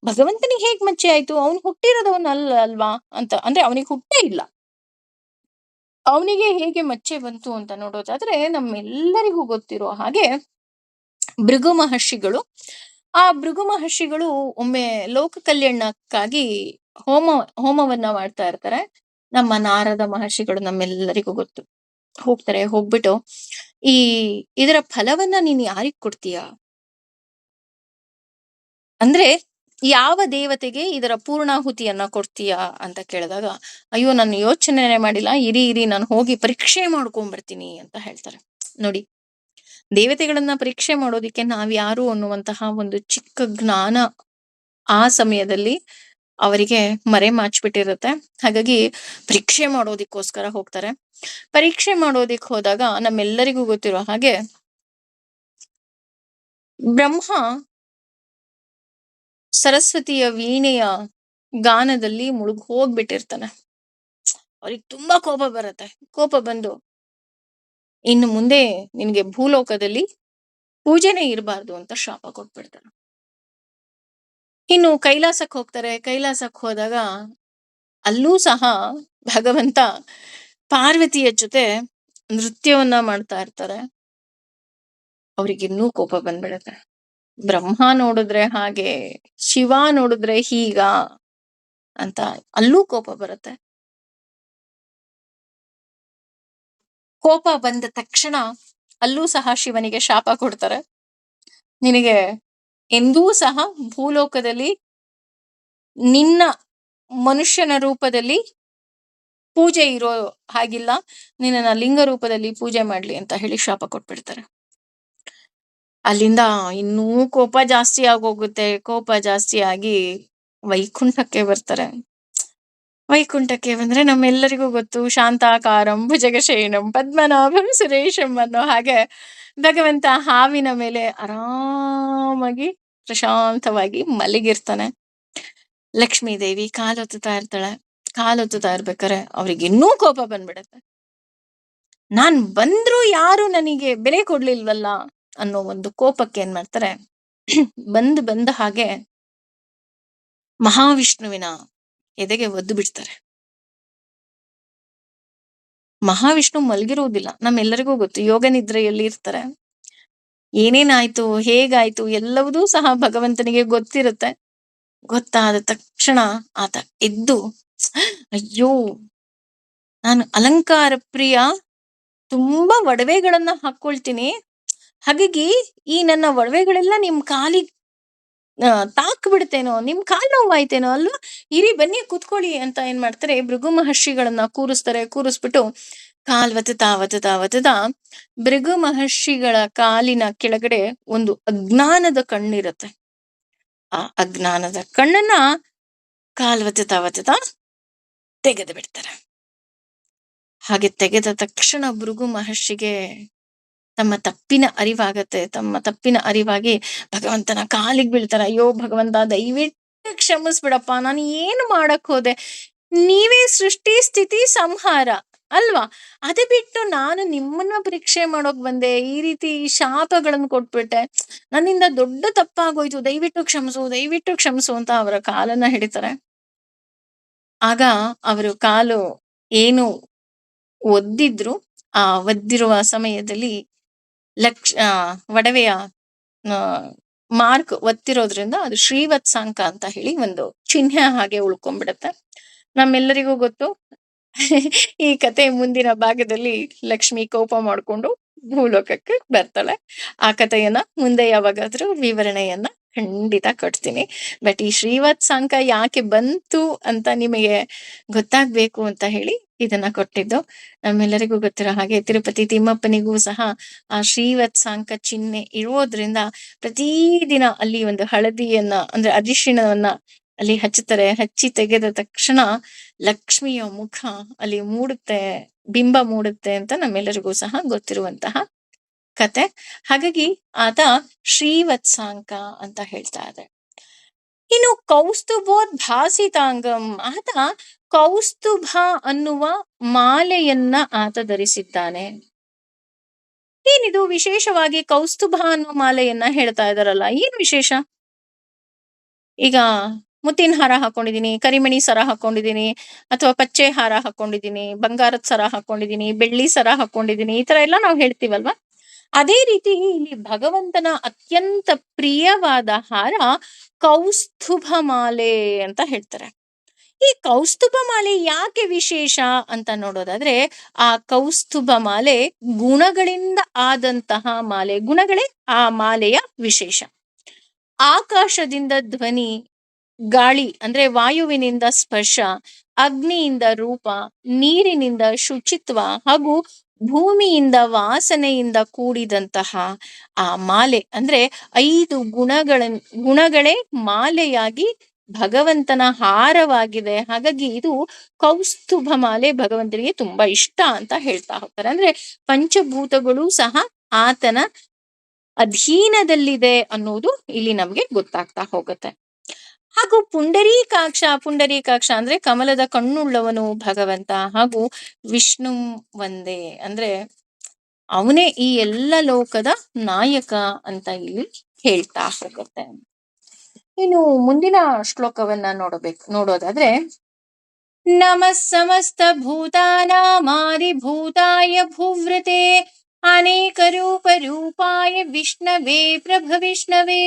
ಭಗವಂತನಿಗೆ ಹೇಗ್ ಮಚ್ಚೆ ಆಯ್ತು? ಅವನು ಹುಟ್ಟಿರೋದವನ್ ಅಲ್ವಾ ಅಂತ, ಅಂದ್ರೆ ಅವನಿಗೆ ಹುಟ್ಟೇ ಇಲ್ಲ, ಅವನಿಗೆ ಹೇಗೆ ಮಚ್ಚೆ ಬಂತು ಅಂತ ನೋಡೋದಾದ್ರೆ, ನಮ್ಮೆಲ್ಲರಿಗೂ ಗೊತ್ತಿರೋ ಹಾಗೆ ಭೃಗು ಮಹರ್ಷಿಗಳು, ಆ ಭೃಗು ಮಹರ್ಷಿಗಳು ಒಮ್ಮೆ ಲೋಕ ಕಲ್ಯಾಣಕ್ಕಾಗಿ ಹೋಮವನ್ನ ಮಾಡ್ತಾ ಇರ್ತಾರೆ. ನಮ್ಮ ನಾರದ ಮಹರ್ಷಿಗಳು ನಮ್ಮೆಲ್ಲರಿಗೂ ಗೊತ್ತು, ಹೋಗ್ತಾರೆ. ಹೋಗ್ಬಿಟ್ಟು ಈ ಇದರ ಫಲವನ್ನ ನೀನ್ ಯಾರಿಗ್ ಕೊಡ್ತೀಯ, ಅಂದ್ರೆ ಯಾವ ದೇವತೆಗೆ ಇದರ ಪೂರ್ಣಾಹುತಿಯನ್ನ ಕೊಡ್ತೀಯ ಅಂತ ಕೇಳಿದಾಗ, ಅಯ್ಯೋ ನಾನು ಯೋಚನೆ ಮಾಡಿಲ್ಲ, ಇರಿ ನಾನು ಹೋಗಿ ಪರೀಕ್ಷೆ ಮಾಡ್ಕೊಂಡ್ಬರ್ತೀನಿ ಅಂತ ಹೇಳ್ತಾರೆ. ನೋಡಿ, ದೇವತೆಗಳನ್ನ ಪರೀಕ್ಷೆ ಮಾಡೋದಿಕ್ಕೆ ನಾವ್ಯಾರು ಅನ್ನುವಂತಹ ಒಂದು ಚಿಕ್ಕ ಜ್ಞಾನ ಆ ಸಮಯದಲ್ಲಿ ಅವರಿಗೆ ಮರೆಮಾಚ್ಬಿಟ್ಟಿರುತ್ತೆ. ಹಾಗಾಗಿ ಪರೀಕ್ಷೆ ಮಾಡೋದಕ್ಕೋಸ್ಕರ ಹೋಗ್ತಾರೆ. ಪರೀಕ್ಷೆ ಮಾಡೋದಿಕ್ ಹೋದಾಗ ನಮ್ಮೆಲ್ಲರಿಗೂ ಗೊತ್ತಿರೋ ಹಾಗೆ ಬ್ರಹ್ಮ ಸರಸ್ವತಿಯ ವೀಣೆಯ ಗಾನದಲ್ಲಿ ಮುಳುಗ್ ಹೋಗ್ಬಿಟ್ಟಿರ್ತಾನೆ. ಅವ್ರಿಗೆ ತುಂಬಾ ಕೋಪ ಬರುತ್ತೆ. ಕೋಪ ಬಂದು, ಇನ್ನು ಮುಂದೆ ನಿನ್ಗೆ ಭೂಲೋಕದಲ್ಲಿ ಪೂಜೆನೇ ಇರಬಾರ್ದು ಅಂತ ಶಾಪ ಕೊಟ್ಬಿಡ್ತಾರೆ. ಇನ್ನು ಕೈಲಾಸಕ್ಕೆ ಹೋಗ್ತಾರೆ. ಕೈಲಾಸಕ್ಕೆ ಹೋದಾಗ ಅಲ್ಲೂ ಸಹ ಭಗವಂತ ಪಾರ್ವತಿಯ ಜೊತೆ ನೃತ್ಯವನ್ನ ಮಾಡ್ತಾ ಇರ್ತಾರೆ. ಅವ್ರಿಗಿನ್ನೂ ಕೋಪ ಬಂದ್ಬಿಡುತ್ತೆ. ಬ್ರಹ್ಮ ನೋಡಿದ್ರೆ ಹಾಗೆ, ಶಿವ ನೋಡಿದ್ರೆ ಹೀಗ ಅಂತ ಅಲ್ಲೂ ಕೋಪ ಬರುತ್ತೆ. ಕೋಪ ಬಂದ ತಕ್ಷಣ ಅಲ್ಲೂ ಸಹ ಶಿವನಿಗೆ ಶಾಪ ಕೊಡ್ತಾರೆ. ನಿನಗೆ ಎಂದೂ ಸಹ ಭೂಲೋಕದಲ್ಲಿ ನಿನ್ನ ಮನುಷ್ಯನ ರೂಪದಲ್ಲಿ ಪೂಜೆ ಇರೋ ಹಾಗಿಲ್ಲ. ನಿನ್ನ ಲಿಂಗ ರೂಪದಲ್ಲಿ ಪೂಜೆ ಮಾಡ್ಲಿ ಅಂತ ಹೇಳಿ ಶಾಪ ಕೊಟ್ಬಿಡ್ತಾರೆ. ಅಲ್ಲಿಂದ ಇನ್ನೂ ಕೋಪ ಜಾಸ್ತಿ ಆಗೋಗುತ್ತೆ. ಕೋಪ ಜಾಸ್ತಿ ಆಗಿ ವೈಕುಂಠಕ್ಕೆ ಬರ್ತಾರೆ. ವೈಕುಂಠಕ್ಕೆ ಬಂದ್ರೆ ನಮ್ಮೆಲ್ಲರಿಗೂ ಗೊತ್ತು, ಶಾಂತಾಕಾರಂ ಭುಜಗಶಯನಂ ಪದ್ಮನಾಭಂ ಸುರೇಶಂ ಅನ್ನೋ ಹಾಗೆ ಭಗವಂತ ಹಾವಿನ ಮೇಲೆ ಆರಾಮಾಗಿ ಪ್ರಶಾಂತವಾಗಿ ಮಲಗಿರ್ತಾನೆ. ಲಕ್ಷ್ಮೀ ದೇವಿ ಕಾಲೊತ್ತುತ್ತಾ ಇರ್ತಾಳೆ. ಕಾಲೊತ್ತುತ್ತಾ ಇರ್ಬೇಕಾರೆ ಅವ್ರಿಗೆ ಇನ್ನೂ ಕೋಪ ಬಂದ್ಬಿಡತ್ತೆ. ನಾನ್ ಬಂದ್ರೂ ಯಾರು ನನಗೆ ಬೆಲೆ ಕೊಡ್ಲಿಲ್ವಲ್ಲ ಅನ್ನೋ ಒಂದು ಕೋಪಕ್ಕೆ ಏನ್ ಮಾಡ್ತಾರೆ, ಬಂದ ಹಾಗೆ ಮಹಾವಿಷ್ಣುವಿನ ಎದೆಗೆ ಒದ್ದು ಬಿಡ್ತಾರೆ. ಮಹಾವಿಷ್ಣು ಮಲಗಿರುವುದಿಲ್ಲ. ನಮ್ಮೆಲ್ಲರಿಗೂ ಗೊತ್ತು, ಯೋಗ ನಿದ್ರೆಯಲ್ಲಿ ಇರ್ತಾರೆ. ಏನೇನಾಯ್ತು, ಹೇಗಾಯ್ತು ಎಲ್ಲವುದೂ ಸಹ ಭಗವಂತನಿಗೆ ಗೊತ್ತಿರುತ್ತೆ. ಗೊತ್ತಾದ ತಕ್ಷಣ ಆತ ಎದ್ದು, ಅಯ್ಯೋ, ನಾನು ಅಲಂಕಾರ ಪ್ರಿಯ, ತುಂಬಾ ಒಡವೆಗಳನ್ನ ಹಾಕೊಳ್ತೀನಿ. ಹಾಗಾಗಿ ಈ ನನ್ನ ಒಡವೆಗಳೆಲ್ಲ ನಿಮ್ ಕಾಲಿಗೆ ತಾಕ್ ಬಿಡ್ತೇನೋ, ನಿಮ್ ಕಾಲ್ ನೋವಾಯ್ತೇನೋ ಅಲ್ವಾ, ಇರಿ ಬನ್ನಿ ಕೂತ್ಕೊಳ್ಳಿ ಅಂತ ಏನ್ ಮಾಡ್ತಾರೆ, ಭೃಗು ಮಹರ್ಷಿಗಳನ್ನ ಕೂರಿಸ್ತಾರೆ. ಕೂರಿಸ್ಬಿಟ್ಟು ಕಾಲ್ ಒತ್ತುತ್ತಾ ಭೃಗು ಮಹರ್ಷಿಗಳ ಕಾಲಿನ ಕೆಳಗಡೆ ಒಂದು ಅಜ್ಞಾನದ ಕಣ್ಣಿರುತ್ತೆ. ಆ ಅಜ್ಞಾನದ ಕಣ್ಣನ್ನ ಕಾಲ್ ಒತ್ತುತ್ತಾ ತೆಗೆದು ಬಿಡ್ತಾರೆ. ಹಾಗೆ ತೆಗೆದ ತಕ್ಷಣ ಭೃಗು ಮಹರ್ಷಿಗೆ ತಮ್ಮ ತಪ್ಪಿನ ಅರಿವಾಗತ್ತೆ. ತಮ್ಮ ತಪ್ಪಿನ ಅರಿವಾಗಿ ಭಗವಂತನ ಕಾಲಿಗೆ ಬೀಳ್ತಾರೆ. ಅಯ್ಯೋ ಭಗವಂತ, ದಯವಿಟ್ಟು ಕ್ಷಮಿಸ್ಬಿಡಪ್ಪ, ನಾನು ಏನು ಮಾಡಕ್ ಹೋದೆ, ನೀವೇ ಸೃಷ್ಟಿ ಸ್ಥಿತಿ ಸಂಹಾರ ಅಲ್ವಾ, ಅದೇ ಬಿಟ್ಟು ನಾನು ನಿಮ್ಮನ್ನ ಪರೀಕ್ಷೆ ಮಾಡೋಕ್ ಬಂದೆ, ಈ ರೀತಿ ಶಾಪಗಳನ್ನು ಕೊಟ್ಬಿಟ್ಟೆ, ನನ್ನಿಂದ ದೊಡ್ಡ ತಪ್ಪಾಗೋಯ್ತು, ದಯವಿಟ್ಟು ಕ್ಷಮಿಸು ಅಂತ ಅವರ ಕಾಲನ್ನ ಹಿಡಿತಾರೆ. ಆಗ ಅವರು ಕಾಲು ಏನು ಒದ್ದಿದ್ರು, ಆ ಒದ್ದಿರುವ ಸಮಯದಲ್ಲಿ ಒಡವೆಯ ಮಾರ್ಕ್ ಒತ್ತಿರೋದ್ರಿಂದ ಅದು ಶ್ರೀವತ್ಸಾಂಕ ಅಂತ ಹೇಳಿ ಒಂದು ಚಿಹ್ನೆ ಹಾಗೆ ಉಳ್ಕೊಂಡ್ಬಿಡತ್ತೆ. ನಮ್ಮೆಲ್ಲರಿಗೂ ಗೊತ್ತು, ಈ ಕತೆ ಮುಂದಿನ ಭಾಗದಲ್ಲಿ ಲಕ್ಷ್ಮಿ ಕೋಪ ಮಾಡ್ಕೊಂಡು ಭೂಲೋಕಕ್ಕೆ ಬರ್ತಾಳೆ. ಆ ಕಥೆಯನ್ನ ಮುಂದೆ ಯಾವಾಗಾದ್ರೂ ವಿವರಣೆಯನ್ನ ಖಂಡಿತ ಕೊಡ್ತೀನಿ. ಬಟ್ ಈ ಶ್ರೀವತ್ಸಾಂಕ ಯಾಕೆ ಬಂತು ಅಂತ ನಿಮಗೆ ಗೊತ್ತಾಗ್ಬೇಕು ಅಂತ ಹೇಳಿ ಇದನ್ನ ಕೊಟ್ಟಿದ್ದು. ನಮ್ಮೆಲ್ಲರಿಗೂ ಗೊತ್ತಿರೋ ಹಾಗೆ ತಿರುಪತಿ ತಿಮ್ಮಪ್ಪನಿಗೂ ಸಹ ಆ ಶ್ರೀವತ್ಸಾಂಕ ಚಿಹ್ನೆ ಇರೋದ್ರಿಂದ ಪ್ರತಿದಿನ ಅಲ್ಲಿ ಒಂದು ಹಳದಿಯನ್ನ ಅಂದ್ರೆ ಅರಿಶಿಣವನ್ನ ಅಲ್ಲಿ ಹಚ್ಚುತ್ತಾರೆ. ಹಚ್ಚಿ ತೆಗೆದ ತಕ್ಷಣ ಲಕ್ಷ್ಮಿಯ ಮುಖ ಅಲ್ಲಿ ಮೂಡುತ್ತೆ, ಬಿಂಬ ಮೂಡುತ್ತೆ ಅಂತ ನಮ್ಮೆಲ್ಲರಿಗೂ ಸಹ ಗೊತ್ತಿರುವಂತಹ ಕತೆ. ಹಾಗಾಗಿ ಆತ ಶ್ರೀವತ್ಸಾಂಕ ಅಂತ ಹೇಳ್ತಾ ಇದೆ. ಇನ್ನು ಕೌಸ್ತುಭೋದ್ಭಾಸಿತಾಂಗಂ, ಆತ ಕೌಸ್ತುಭ ಅನ್ನುವ ಮಾಲೆಯನ್ನ ಆತ ಧರಿಸಿದ್ದಾನೆ. ಏನಿದು ವಿಶೇಷವಾಗಿ ಕೌಸ್ತುಭ ಅನ್ನೋ ಮಾಲೆಯನ್ನ ಹೇಳ್ತಾ ಇದಾರಲ್ಲ, ಏನ್ ವಿಶೇಷ? ಈಗ ಮುತ್ತಿನ ಹಾರ ಹಾಕೊಂಡಿದೀನಿ, ಕರಿಮಣಿ ಸರ ಹಾಕೊಂಡಿದೀನಿ, ಅಥವಾ ಪಚ್ಚೆ ಹಾರ ಹಾಕೊಂಡಿದೀನಿ, ಬಂಗಾರದ ಸರ ಹಾಕೊಂಡಿದೀನಿ, ಬೆಳ್ಳಿ ಸರ ಹಾಕೊಂಡಿದೀನಿ, ಈ ತರ ಎಲ್ಲ ನಾವು ಹೇಳ್ತೀವಲ್ವಾ. ಅದೇ ರೀತಿ ಇಲ್ಲಿ ಭಗವಂತನ ಅತ್ಯಂತ ಪ್ರಿಯವಾದ ಹಾರ ಕೌಸ್ತುಭ ಮಾಲೆ ಅಂತ ಹೇಳ್ತಾರೆ. ಈ ಕೌಸ್ತುಭ ಮಾಲೆ ಯಾಕೆ ವಿಶೇಷ ಅಂತ ನೋಡೋದಾದ್ರೆ, ಆ ಕೌಸ್ತುಭ ಮಾಲೆ ಗುಣಗಳಿಂದ ಆದಂತಹ ಮಾಲೆ, ಗುಣಗಳೇ ಆ ಮಾಲೆಯ ವಿಶೇಷ. ಆಕಾಶದಿಂದ ಧ್ವನಿ, ಗಾಳಿ ಅಂದ್ರೆ ವಾಯುವಿನಿಂದ ಸ್ಪರ್ಶ, ಅಗ್ನಿಯಿಂದ ರೂಪ, ನೀರಿನಿಂದ ಶುಚಿತ್ವ ಹಾಗೂ ಭೂಮಿಯಿಂದ ವಾಸನೆಯಿಂದ ಕೂಡಿದಂತಹ ಆ ಮಾಲೆ ಅಂದ್ರೆ 5 ಗುಣಗಳೇ ಮಾಲೆಯಾಗಿ ಭಗವಂತನ ಹಾರವಾಗಿದೆ. ಹಾಗಾಗಿ ಇದು ಕೌಸ್ತುಭ ಮಾಲೆ ಭಗವಂತನಿಗೆ ತುಂಬಾ ಇಷ್ಟ ಅಂತ ಹೇಳ್ತಾ ಹೋಗ್ತಾರೆ. ಅಂದ್ರೆ ಪಂಚಭೂತಗಳು ಸಹ ಆತನ ಅಧೀನದಲ್ಲಿದೆ ಅನ್ನೋದು ಇಲ್ಲಿ ನಮ್ಗೆ ಗೊತ್ತಾಗ್ತಾ ಹೋಗುತ್ತೆ. ಹಾಗೂ ಪುಂಡರೀಕಾಕ್ಷ ಅಂದ್ರೆ ಕಮಲದ ಕಣ್ಣುಳ್ಳವನು ಭಗವಂತ. ಹಾಗೂ ವಿಷ್ಣು ಒಂದೇ ಅಂದ್ರೆ ಅವನೇ ಈ ಎಲ್ಲ ಲೋಕದ ನಾಯಕ ಅಂತ ಇಲ್ಲಿ ಹೇಳ್ತಾ ಹೋಗುತ್ತೆ. ಇನ್ನು ಮುಂದಿನ ಶ್ಲೋಕವನ್ನ ನೋಡೋದಾದ್ರೆ, ನಮಃ ಸಮಸ್ತ ಭೂತಾನಾಮಾದಿಭೂತಾಯ ಭೂವೃತೆ ಅನೇಕ ರೂಪ ರೂಪಾಯ ವಿಷ್ಣವೇ ಪ್ರಭವಿಷ್ಣವೇ.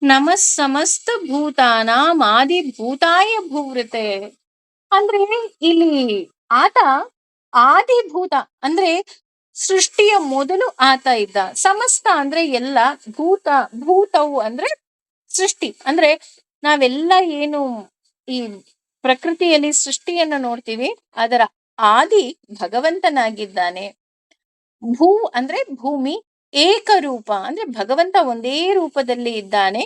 ನಮಃ ಸಮಸ್ತ ಭೂತಾನಾಮಾದಿಭೂತಾಯ ಭೂವೃತೆ ಅಂದ್ರೆ ಇಲ್ಲಿ ಆತ ಆದಿಭೂತ ಅಂದ್ರೆ ಸೃಷ್ಟಿಯ ಮೊದಲು ಆತ ಇದ್ದ. ಸಮಸ್ತ ಅಂದ್ರೆ ಎಲ್ಲ, ಭೂತವು ಅಂದ್ರೆ ಸೃಷ್ಟಿ. ಅಂದ್ರೆ ನಾವೆಲ್ಲ ಏನು ಈ ಪ್ರಕೃತಿಯಲ್ಲಿ ಸೃಷ್ಟಿಯನ್ನ ನೋಡ್ತೀವಿ, ಅದರ ಆದಿ ಭಗವಂತನಾಗಿದ್ದಾನೆ. ಭೂ ಅಂದ್ರೆ ಭೂಮಿ, ಏಕರೂಪ ಅಂದ್ರೆ ಭಗವಂತ ಒಂದೇ ರೂಪದಲ್ಲಿ ಇದ್ದಾನೆ.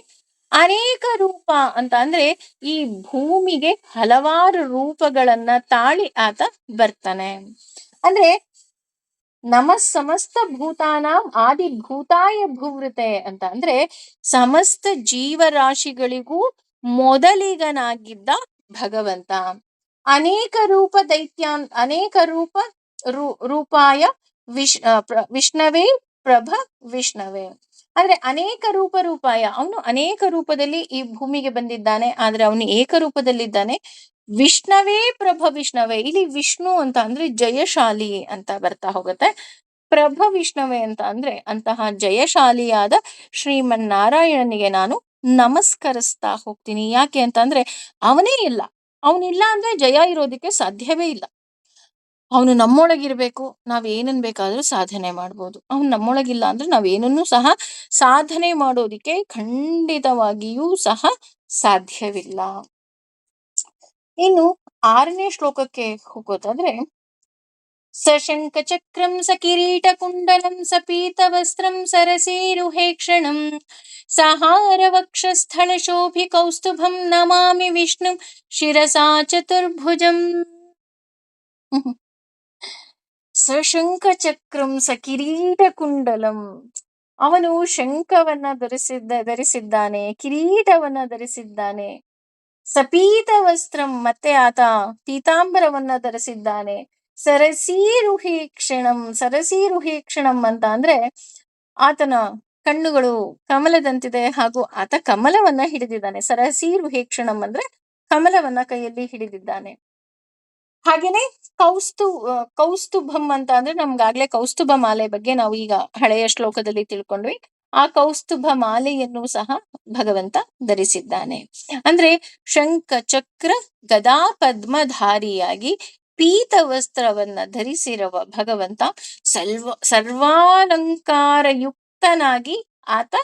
ಅನೇಕ ರೂಪ ಅಂತ ಅಂದ್ರೆ ಈ ಭೂಮಿಗೆ ಹಲವಾರು ರೂಪಗಳನ್ನ ತಾಳಿ ಆತ ಬರ್ತಾನೆ. ಅಂದ್ರೆ ನಮಃ ಸಮಸ್ತ ಭೂತಾನಾಂ ಆದಿಭೂತಾಯ ಭೂವೃತೆ ಅಂತ ಅಂದ್ರೆ ಸಮಸ್ತ ಜೀವರಾಶಿಗಳಿಗೂ ಮೊದಲಿಗನಾಗಿದ್ದ ಭಗವಂತ. ಅನೇಕ ರೂಪ ಅನೇಕ ರೂಪಾಯ ವಿಷ್ಣವೇ ಪ್ರಭ ವಿಷ್ಣವೇ ಅಂದ್ರೆ ಅನೇಕ ರೂಪಾಯ, ಅವನು ಅನೇಕ ರೂಪದಲ್ಲಿ ಈ ಭೂಮಿಗೆ ಬಂದಿದ್ದಾನೆ, ಆದ್ರೆ ಅವನು ಏಕರೂಪದಲ್ಲಿದ್ದಾನೆ. ವಿಷ್ಣವೇ ಪ್ರಭ ವಿಷ್ಣವೇ, ಇಲ್ಲಿ ವಿಷ್ಣು ಅಂತ ಅಂದ್ರೆ ಜಯಶಾಲಿ ಅಂತ ಬರ್ತಾ ಹೋಗುತ್ತೆ. ಪ್ರಭ ವಿಷ್ಣವೇ ಅಂತ ಅಂದ್ರೆ ಅಂತಹ ಜಯಶಾಲಿಯಾದ ಶ್ರೀಮನ್ನಾರಾಯಣನಿಗೆ ನಾನು ನಮಸ್ಕರಿಸ್ತಾ ಹೋಗ್ತೀನಿ. ಯಾಕೆ ಅಂತ ಅಂದ್ರೆ ಅವನೇ ಇಲ್ಲ, ಅವನಿಲ್ಲ ಅಂದ್ರೆ ಜಯ ಇರೋದಕ್ಕೆ ಸಾಧ್ಯವೇ ಇಲ್ಲ. ಅವನು ನಮ್ಮೊಳಗಿರ್ಬೇಕು, ನಾವೇನನ್ ಬೇಕಾದ್ರೂ ಸಾಧನೆ ಮಾಡ್ಬೋದು. ಅವನು ನಮ್ಮೊಳಗಿಲ್ಲ ಅಂದ್ರೆ ನಾವೇನನ್ನೂ ಸಹ ಸಾಧನೆ ಮಾಡೋದಿಕ್ಕೆ ಖಂಡಿತವಾಗಿಯೂ ಸಹ ಸಾಧ್ಯವಿಲ್ಲ. ಇನ್ನು 6ನೇ ಶ್ಲೋಕಕ್ಕೆ ಹೋಗೋದಾದ್ರೆ, ಸಶಂಕ ಚಕ್ರಂ ಸಕಿರೀಟ ಕುಂಡಲಂ ಸಪೀತವಸ್ತ್ರಂ ಸರಸೀರುಹೇಕ್ಷಣಂ ಸಹಾರ ವಕ್ಷಸ್ಥಳ ಶೋಭಿ ಕೌಸ್ತುಭಂ ನಮಾಮಿ ವಿಷ್ಣು ಶಿರಸಾ ಚತುರ್ಭುಜಂ. ಸಶಂಕ ಚಕ್ರಂ ಸಕಿರೀಟ ಕುಂಡಲಂ, ಅವನು ಶಂಖವನ್ನ ಧರಿಸಿದ್ದಾನೆ, ಕಿರೀಟವನ್ನ ಧರಿಸಿದ್ದಾನೆ. ಸಪೀತ ವಸ್ತ್ರಂ, ಮತ್ತೆ ಆತ ಪೀತಾಂಬರವನ್ನ ಧರಿಸಿದ್ದಾನೆ. ಸರಸೀರುಹೀಕ್ಷಣಂ ಅಂತ ಅಂದ್ರೆ ಆತನ ಕಣ್ಣುಗಳು ಕಮಲದಂತಿದೆ, ಹಾಗೂ ಆತ ಕಮಲವನ್ನ ಹಿಡಿದಿದ್ದಾನೆ. ಸರಸೀರುಹೀಕ್ಷಣಂ ಅಂದ್ರೆ ಕಮಲವನ್ನ ಕೈಯಲ್ಲಿ ಹಿಡಿದಿದ್ದಾನೆ. ಹಾಗೇನೆ ಕೌಸ್ತುಭಂ ಅಂತ ಅಂದ್ರೆ ನಮ್ಗಾಗ್ಲೇ ಕೌಸ್ತುಭ ಮಾಲೆ ಬಗ್ಗೆ ನಾವು ಈಗ ಹಳೆಯ ಶ್ಲೋಕದಲ್ಲಿ ತಿಳ್ಕೊಂಡ್ವಿ. ಆ ಕೌಸ್ತುಭ ಮಾಲೆಯನ್ನು ಸಹ ಭಗವಂತ ಧರಿಸಿದ್ದಾನೆ. ಅಂದ್ರೆ ಶಂಖ ಚಕ್ರ ಗದಾ ಪದ್ಮಧಾರಿಯಾಗಿ ಪೀತ ವಸ್ತ್ರವನ್ನ ಧರಿಸಿರುವ ಭಗವಂತ ಸರ್ವಾಲಂಕಾರಯುಕ್ತನಾಗಿ ಆತ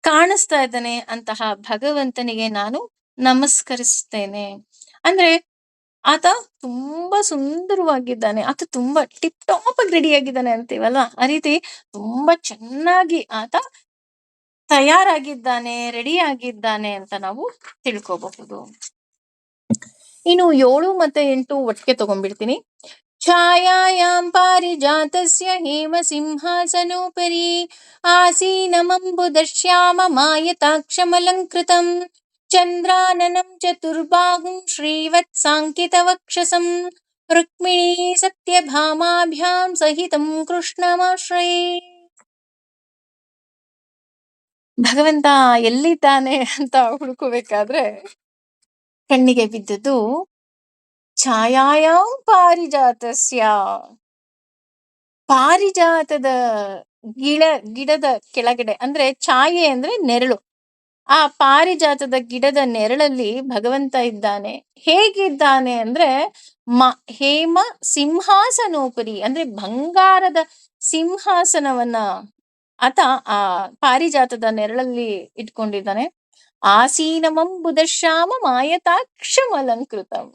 ಕಾಣಿಸ್ತಾ ಇದ್ದಾನೆ. ಅಂತಹ ಭಗವಂತನಿಗೆ ನಾನು ನಮಸ್ಕರಿಸ್ತೇನೆ. ಅಂದ್ರೆ ಆತ ತುಂಬಾ ಸುಂದರವಾಗಿದ್ದಾನೆ, ಆತ ತುಂಬಾ ಟಿಪ್ ಟಾಪ್ ಆಗಿ ರೆಡಿ ಆಗಿದ್ದಾನೆ ಅಂತೀವಲ್ಲ, ಆ ರೀತಿ ತುಂಬಾ ಚೆನ್ನಾಗಿ ಆತ ತಯಾರಾಗಿದ್ದಾನೆ, ರೆಡಿ ಆಗಿದ್ದಾನೆ ಅಂತ ನಾವು ತಿಳ್ಕೋಬಹುದು. ಇನ್ನು 7 ಮತ್ತೆ 8 ಒಟ್ಟಿಗೆ ತಗೊಂಡ್ಬಿಡ್ತೀನಿ. ಛಾಯಾಯಾಂ ಪಾರಿಜಾತಸ್ಯ ಹೇಮ ಸಿಂಹಾಸನೋಪರಿ ಆಸೀನಮಂಬುದಶ್ಯಾಮ ಮಾಯತಾಕ್ಷಮಲಂಕೃತಂ ಚಂದ್ರಾನನಂ ಚತುರ್ಬಾಹುಂ ಶ್ರೀವತ್ಸಾಂಕಿತವಕ್ಷಸಂ ರುಕ್ಮಿಣೀ ಸತ್ಯಭಾಮಾಭ್ಯಾಂ ಸಹಿತಂ ಕೃಷ್ಣಮಾಶ್ರಯೇ. ಭಗವಂತ ಎಲ್ಲಿದ್ದಾನೆ ಅಂತ ಹುಡುಕಬೇಕಾದ್ರೆ ಕಣ್ಣಿಗೆ ಬಿದ್ದದ್ದು ಛಾಯಾಯಾಂ ಪಾರಿಜಾತಸ್ಯ, ಪಾರಿಜಾತದ ಗಿಡದ ಕೆಳಗಡೆ, ಅಂದ್ರೆ ಛಾಯೆ ಅಂದ್ರೆ ನೆರಳು, ಆ ಪಾರಿಜಾತದ ಗಿಡದ ನೆರಳಲ್ಲಿ ಭಗವಂತ ಇದ್ದಾನೆ. ಹೇಗಿದ್ದಾನೆ ಅಂದ್ರೆ ಹೇಮ ಸಿಂಹಾಸನೋಪರಿ ಅಂದ್ರೆ ಬಂಗಾರದ ಸಿಂಹಾಸನವನ್ನ ಆತ ಆ ಪಾರಿಜಾತದ ನೆರಳಲ್ಲಿ ಇಟ್ಕೊಂಡಿದ್ದಾನೆ. ಆಸೀನಮಂಬುದಶ್ಯಾಮ ಮಾಯತಾಕ್ಷಮಲಂಕೃತಂ,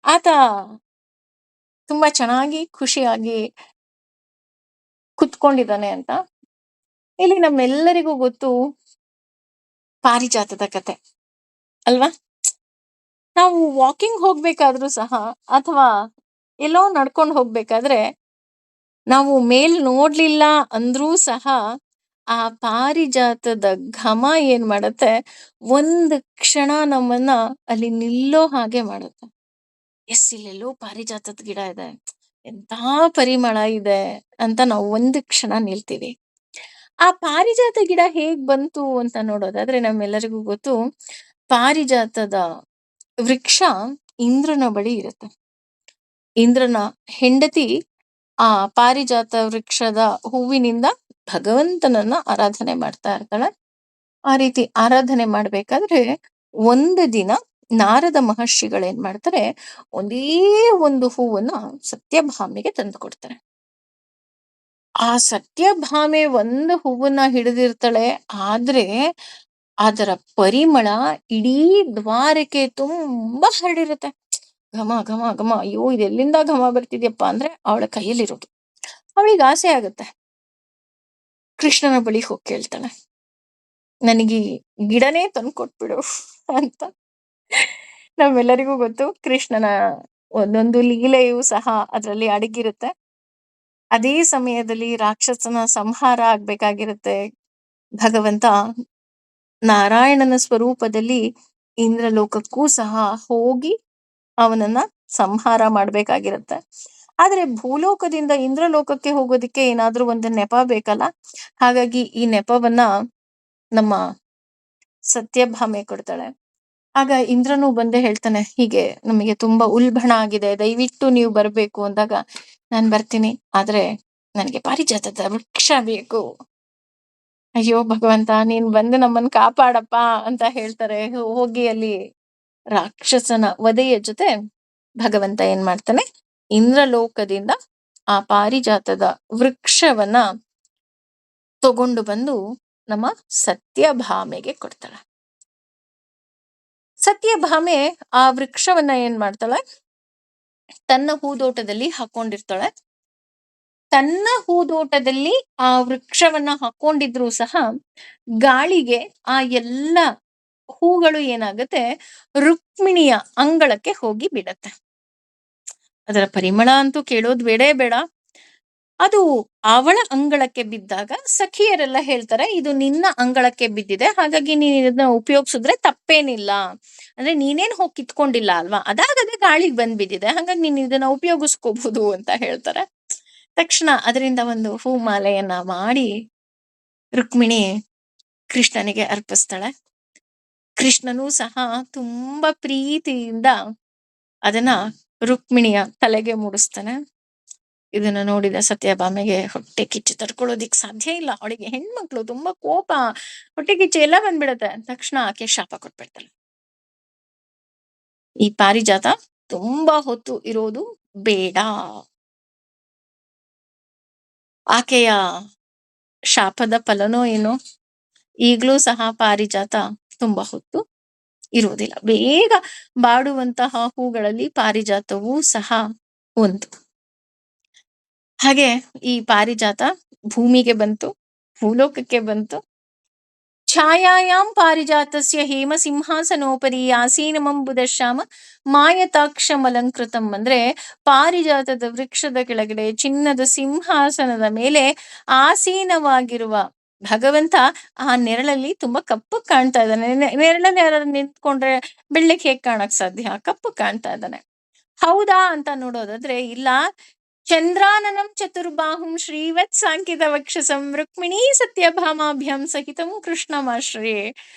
ಆತ ತುಂಬಾ ಚೆನ್ನಾಗಿ ಖುಷಿಯಾಗಿ ಕುತ್ಕೊಂಡಿದ್ದಾನೆ ಅಂತ. ಇಲ್ಲಿ ನಮ್ಮೆಲ್ಲರಿಗೂ ಗೊತ್ತು, ಪಾರಿಜಾತದ ಕತೆ ಅಲ್ವಾ? ನಾವು ವಾಕಿಂಗ್ ಹೋಗ್ಬೇಕಾದ್ರೂ ಸಹ ಅಥವಾ ಎಲ್ಲೋ ನಡ್ಕೊಂಡು ಹೋಗ್ಬೇಕಾದ್ರೆ ನಾವು ಮೇಲ್ ನೋಡ್ಲಿಲ್ಲ ಅಂದ್ರೂ ಸಹ ಆ ಪಾರಿಜಾತದ ಘಮ ಏನ್ ಮಾಡತ್ತೆ, ಒಂದ್ ಕ್ಷಣ ನಮ್ಮನ್ನ ಅಲ್ಲಿ ನಿಲ್ಲೋ ಹಾಗೆ ಮಾಡತ್ತೆ. ಎಸ್, ಇಲ್ಲೆಲ್ಲೋ ಪಾರಿಜಾತದ ಗಿಡ ಇದೆ, ಎಂತ ಪರಿಮಳ ಇದೆ ಅಂತ ನಾವು ಒಂದು ಕ್ಷಣ ನಿಲ್ತೀವಿ. ಆ ಪಾರಿಜಾತ ಗಿಡ ಹೇಗ್ ಬಂತು ಅಂತ ನೋಡೋದಾದ್ರೆ ನಮ್ಮೆಲ್ಲರಿಗೂ ಗೊತ್ತು. ಪಾರಿಜಾತದ ವೃಕ್ಷ ಇಂದ್ರನ ಬಳಿ ಇರುತ್ತೆ. ಇಂದ್ರನ ಹೆಂಡತಿ ಆ ಪಾರಿಜಾತ ವೃಕ್ಷದ ಹೂವಿನಿಂದ ಭಗವಂತನನ್ನ ಆರಾಧನೆ ಮಾಡ್ತಾ ಇರ್ತಾಳೆ. ಆ ರೀತಿ ಆರಾಧನೆ ಮಾಡ್ಬೇಕಾದ್ರೆ ಒಂದು ದಿನ ನಾರದ ಮಹರ್ಷಿಗಳೇನ್ ಮಾಡ್ತಾರೆ, ಒಂದೇ ಒಂದು ಹೂವನ್ನ ಸತ್ಯಭಾಮೆಗೆ ತಂದು ಕೊಡ್ತಾರೆ. ಆ ಸತ್ಯಭಾಮೆ ಒಂದು ಹೂವನ್ನ ಹಿಡಿದಿರ್ತಾಳೆ, ಆದ್ರೆ ಅದರ ಪರಿಮಳ ಇಡೀ ದ್ವಾರಕ್ಕೆ ತುಂಬಾ ಹರಡಿರುತ್ತೆ. ಘಮ ಘಮ ಘಮ, ಅಯ್ಯೋ ಇದೆಲ್ಲಿಂದ ಘಮ ಬರ್ತಿದ್ಯಪ್ಪ ಅಂದ್ರೆ ಅವಳ ಕೈಯಲ್ಲಿರೋದು. ಅವಳಿಗೆ ಆಸೆ ಆಗುತ್ತೆ, ಕೃಷ್ಣನ ಬಳಿ ಹೋಗಿ ಕೇಳ್ತಾಳೆ, ನನಗೆ ಗಿಡನೇ ತಂದು ಕೊಟ್ಬಿಡು ಅಂತ. ನಮ್ಮೆಲ್ಲರಿಗೂ ಗೊತ್ತು, ಕೃಷ್ಣನ ಒಂದೊಂದು ಲೀಲೆಯೂ ಸಹ ಅದರಲ್ಲಿ ಅಡಗಿರುತ್ತೆ. ಅದೇ ಸಮಯದಲ್ಲಿ ರಾಕ್ಷಸನ ಸಂಹಾರ ಆಗ್ಬೇಕಾಗಿರುತ್ತೆ. ಭಗವಂತ ನಾರಾಯಣನ ಸ್ವರೂಪದಲ್ಲಿ ಇಂದ್ರಲೋಕಕ್ಕೂ ಸಹ ಹೋಗಿ ಅವನನ್ನ ಸಂಹಾರ ಮಾಡ್ಬೇಕಾಗಿರುತ್ತೆ. ಆದ್ರೆ ಭೂಲೋಕದಿಂದ ಇಂದ್ರಲೋಕಕ್ಕೆ ಹೋಗೋದಿಕ್ಕೆ ಏನಾದ್ರೂ ಒಂದು ನೆಪ ಬೇಕಲ್ಲ. ಹಾಗಾಗಿ ಈ ನೆಪವನ್ನ ನಮ್ಮ ಸತ್ಯಭಾಮೆ ಕೊಡ್ತಾಳೆ. ಆಗ ಇಂದ್ರನು ಬಂದೇ ಹೇಳ್ತಾನೆ, ಹೀಗೆ ನಮಗೆ ತುಂಬಾ ಉಲ್ಬಣ ಆಗಿದೆ, ದಯವಿಟ್ಟು ನೀವು ಬರ್ಬೇಕು ಅಂದಾಗ, ನಾನ್ ಬರ್ತೀನಿ, ಆದ್ರೆ ನನಗೆ ಪಾರಿಜಾತದ ವೃಕ್ಷ ಬೇಕು. ಅಯ್ಯೋ ಭಗವಂತ, ನೀನ್ ಬಂದು ನಮ್ಮನ್ನ ಕಾಪಾಡಪ್ಪ ಅಂತ ಹೇಳ್ತಾರೆ. ಹೋಗಿ ಅಲ್ಲಿ ರಾಕ್ಷಸನ ವಧೆಯ ಜೊತೆ ಭಗವಂತ ಏನ್ ಮಾಡ್ತಾನೆ, ಇಂದ್ರಲೋಕದಿಂದ ಆ ಪಾರಿಜಾತದ ವೃಕ್ಷವನ್ನ ತಗೊಂಡು ಬಂದು ನಮ್ಮ ಸತ್ಯಭಾಮೆಗೆ ಕೊಡ್ತಾಳೆ. ಸತ್ಯಭಾಮೆ ಆ ವೃಕ್ಷವನ್ನ ಏನ್ ಮಾಡ್ತಾಳೆ, ತನ್ನ ಹೂದೋಟದಲ್ಲಿ ಹಾಕೊಂಡಿರ್ತಾಳೆ. ತನ್ನ ಹೂದೋಟದಲ್ಲಿ ಆ ವೃಕ್ಷವನ್ನ ಹಾಕೊಂಡಿದ್ರು ಸಹ ಗಾಳಿಗೆ ಆ ಎಲ್ಲ ಹೂಗಳು ಏನಾಗತ್ತೆ, ರುಕ್ಮಿಣಿಯ ಅಂಗಳಕ್ಕೆ ಹೋಗಿ ಬಿಡತ್ತೆ. ಅದರ ಪರಿಮಳ ಅಂತೂ ಕೇಳೋದ್ ಬೇಡೇ ಬೇಡ. ಅದು ಅವಳ ಅಂಗಳಕ್ಕೆ ಬಿದ್ದಾಗ ಸಖಿಯರೆಲ್ಲ ಹೇಳ್ತಾರೆ, ಇದು ನಿನ್ನ ಅಂಗಳಕ್ಕೆ ಬಿದ್ದಿದೆ, ಹಾಗಾಗಿ ನೀನ್ ಇದನ್ನ ಉಪಯೋಗಿಸಿದ್ರೆ ತಪ್ಪೇನಿಲ್ಲ. ಅಂದ್ರೆ ನೀನೇನ್ ಹೋಗಿ ಕಿತ್ಕೊಂಡಿಲ್ಲ ಅಲ್ವಾ, ಅದಾಗದೇ ಗಾಳಿಗೆ ಬಂದ್ ಬಿದ್ದಿದೆ, ಹಾಗಾಗಿ ನೀನ್ ಇದನ್ನ ಉಪಯೋಗಿಸ್ಕೋಬಹುದು ಅಂತ ಹೇಳ್ತಾರೆ. ತಕ್ಷಣ ಅದರಿಂದ ಒಂದು ಹೂಮಾಲೆಯನ್ನ ಮಾಡಿ ರುಕ್ಮಿಣಿ ಕೃಷ್ಣನಿಗೆ ಅರ್ಪಿಸ್ತಾಳೆ. ಕೃಷ್ಣನೂ ಸಹ ತುಂಬಾ ಪ್ರೀತಿಯಿಂದ ಅದನ್ನ ರುಕ್ಮಿಣಿಯ ತಲೆಗೆ ಮೂಡಿಸ್ತಾನೆ. ಇದನ್ನ ನೋಡಿದ ಸತ್ಯಭಾಮೆಗೆ ಹೊಟ್ಟೆ ಕಿಚ್ಚು ತಡ್ಕೊಳ್ಳೋದಿಕ್ ಸಾಧ್ಯ ಇಲ್ಲ. ಅವಳಿಗೆ ಹೆಣ್ಮಕ್ಳು ತುಂಬಾ ಕೋಪ, ಹೊಟ್ಟೆ ಕಿಚ್ಚು ಎಲ್ಲ ಬಂದ್ಬಿಡತ್ತೆ. ತಕ್ಷಣ ಆಕೆ ಶಾಪ ಕೊಟ್ಬಿಡ್ತಾಳೆ, ಈ ಪಾರಿಜಾತ ತುಂಬಾ ಹೊತ್ತು ಇರೋದು ಬೇಡ. ಆಕೆಯ ಶಾಪದ ಫಲನೋ ಏನೋ, ಈಗ್ಲೂ ಸಹ ಪಾರಿಜಾತ ತುಂಬಾ ಹೊತ್ತು ಇರುವುದಿಲ್ಲ. ಬೇಗ ಬಾಡುವಂತಹ ಹೂಗಳಲ್ಲಿ ಪಾರಿಜಾತವೂ ಸಹ ಒಂದು. ಹಾಗೆ ಈ ಪಾರಿಜಾತ ಭೂಮಿಗೆ ಬಂತು, ಭೂಲೋಕಕ್ಕೆ ಬಂತು. ಛಾಯಾಯಾಂ ಪಾರಿಜಾತಸ್ಯ ಹೇಮ ಸಿಂಹಾಸನೋಪರಿ ಆಸೀನಮಂಬುದಶ್ಯಾಮ ಮಾಯತಾಕ್ಷಮಲಂಕೃತಂ. ಅಂದ್ರೆ ಪಾರಿಜಾತದ ವೃಕ್ಷದ ಕೆಳಗಡೆ ಚಿನ್ನದ ಸಿಂಹಾಸನದ ಮೇಲೆ ಆಸೀನವಾಗಿರುವ ಭಗವಂತ ಆ ನೆರಳಲ್ಲಿ ತುಂಬಾ ಕಪ್ಪು ಕಾಣ್ತಾ ಇದ್ದಾನೆ. ನೆರಳಲ್ಲಿ ಯಾರು ನಿಂತ್ಕೊಂಡ್ರೆ ಬೆಳ್ಳಕ್ಕೆ ಹೇಗ್ ಕಾಣಕ್ ಸಾಧ್ಯ, ಕಪ್ಪು ಕಾಣ್ತಾ ಇದ್ದಾನೆ. ಹೌದಾ ಅಂತ ನೋಡೋದಾದ್ರೆ ಇಲ್ಲ. ಚಂದ್ರಾನನಂ ಚತುರ್ಬಾಹುಂ ಶ್ರೀವತ್ ಸಾಂಕಿತ ವಕ್ಷಸಂ ರುಕ್ಮಿಣೀ ಸತ್ಯಭಾಮಾಭ್ಯಾಂ ಸಹಿತಂ ಕೃಷ್ಣಮಾಶ್ರಯೇ.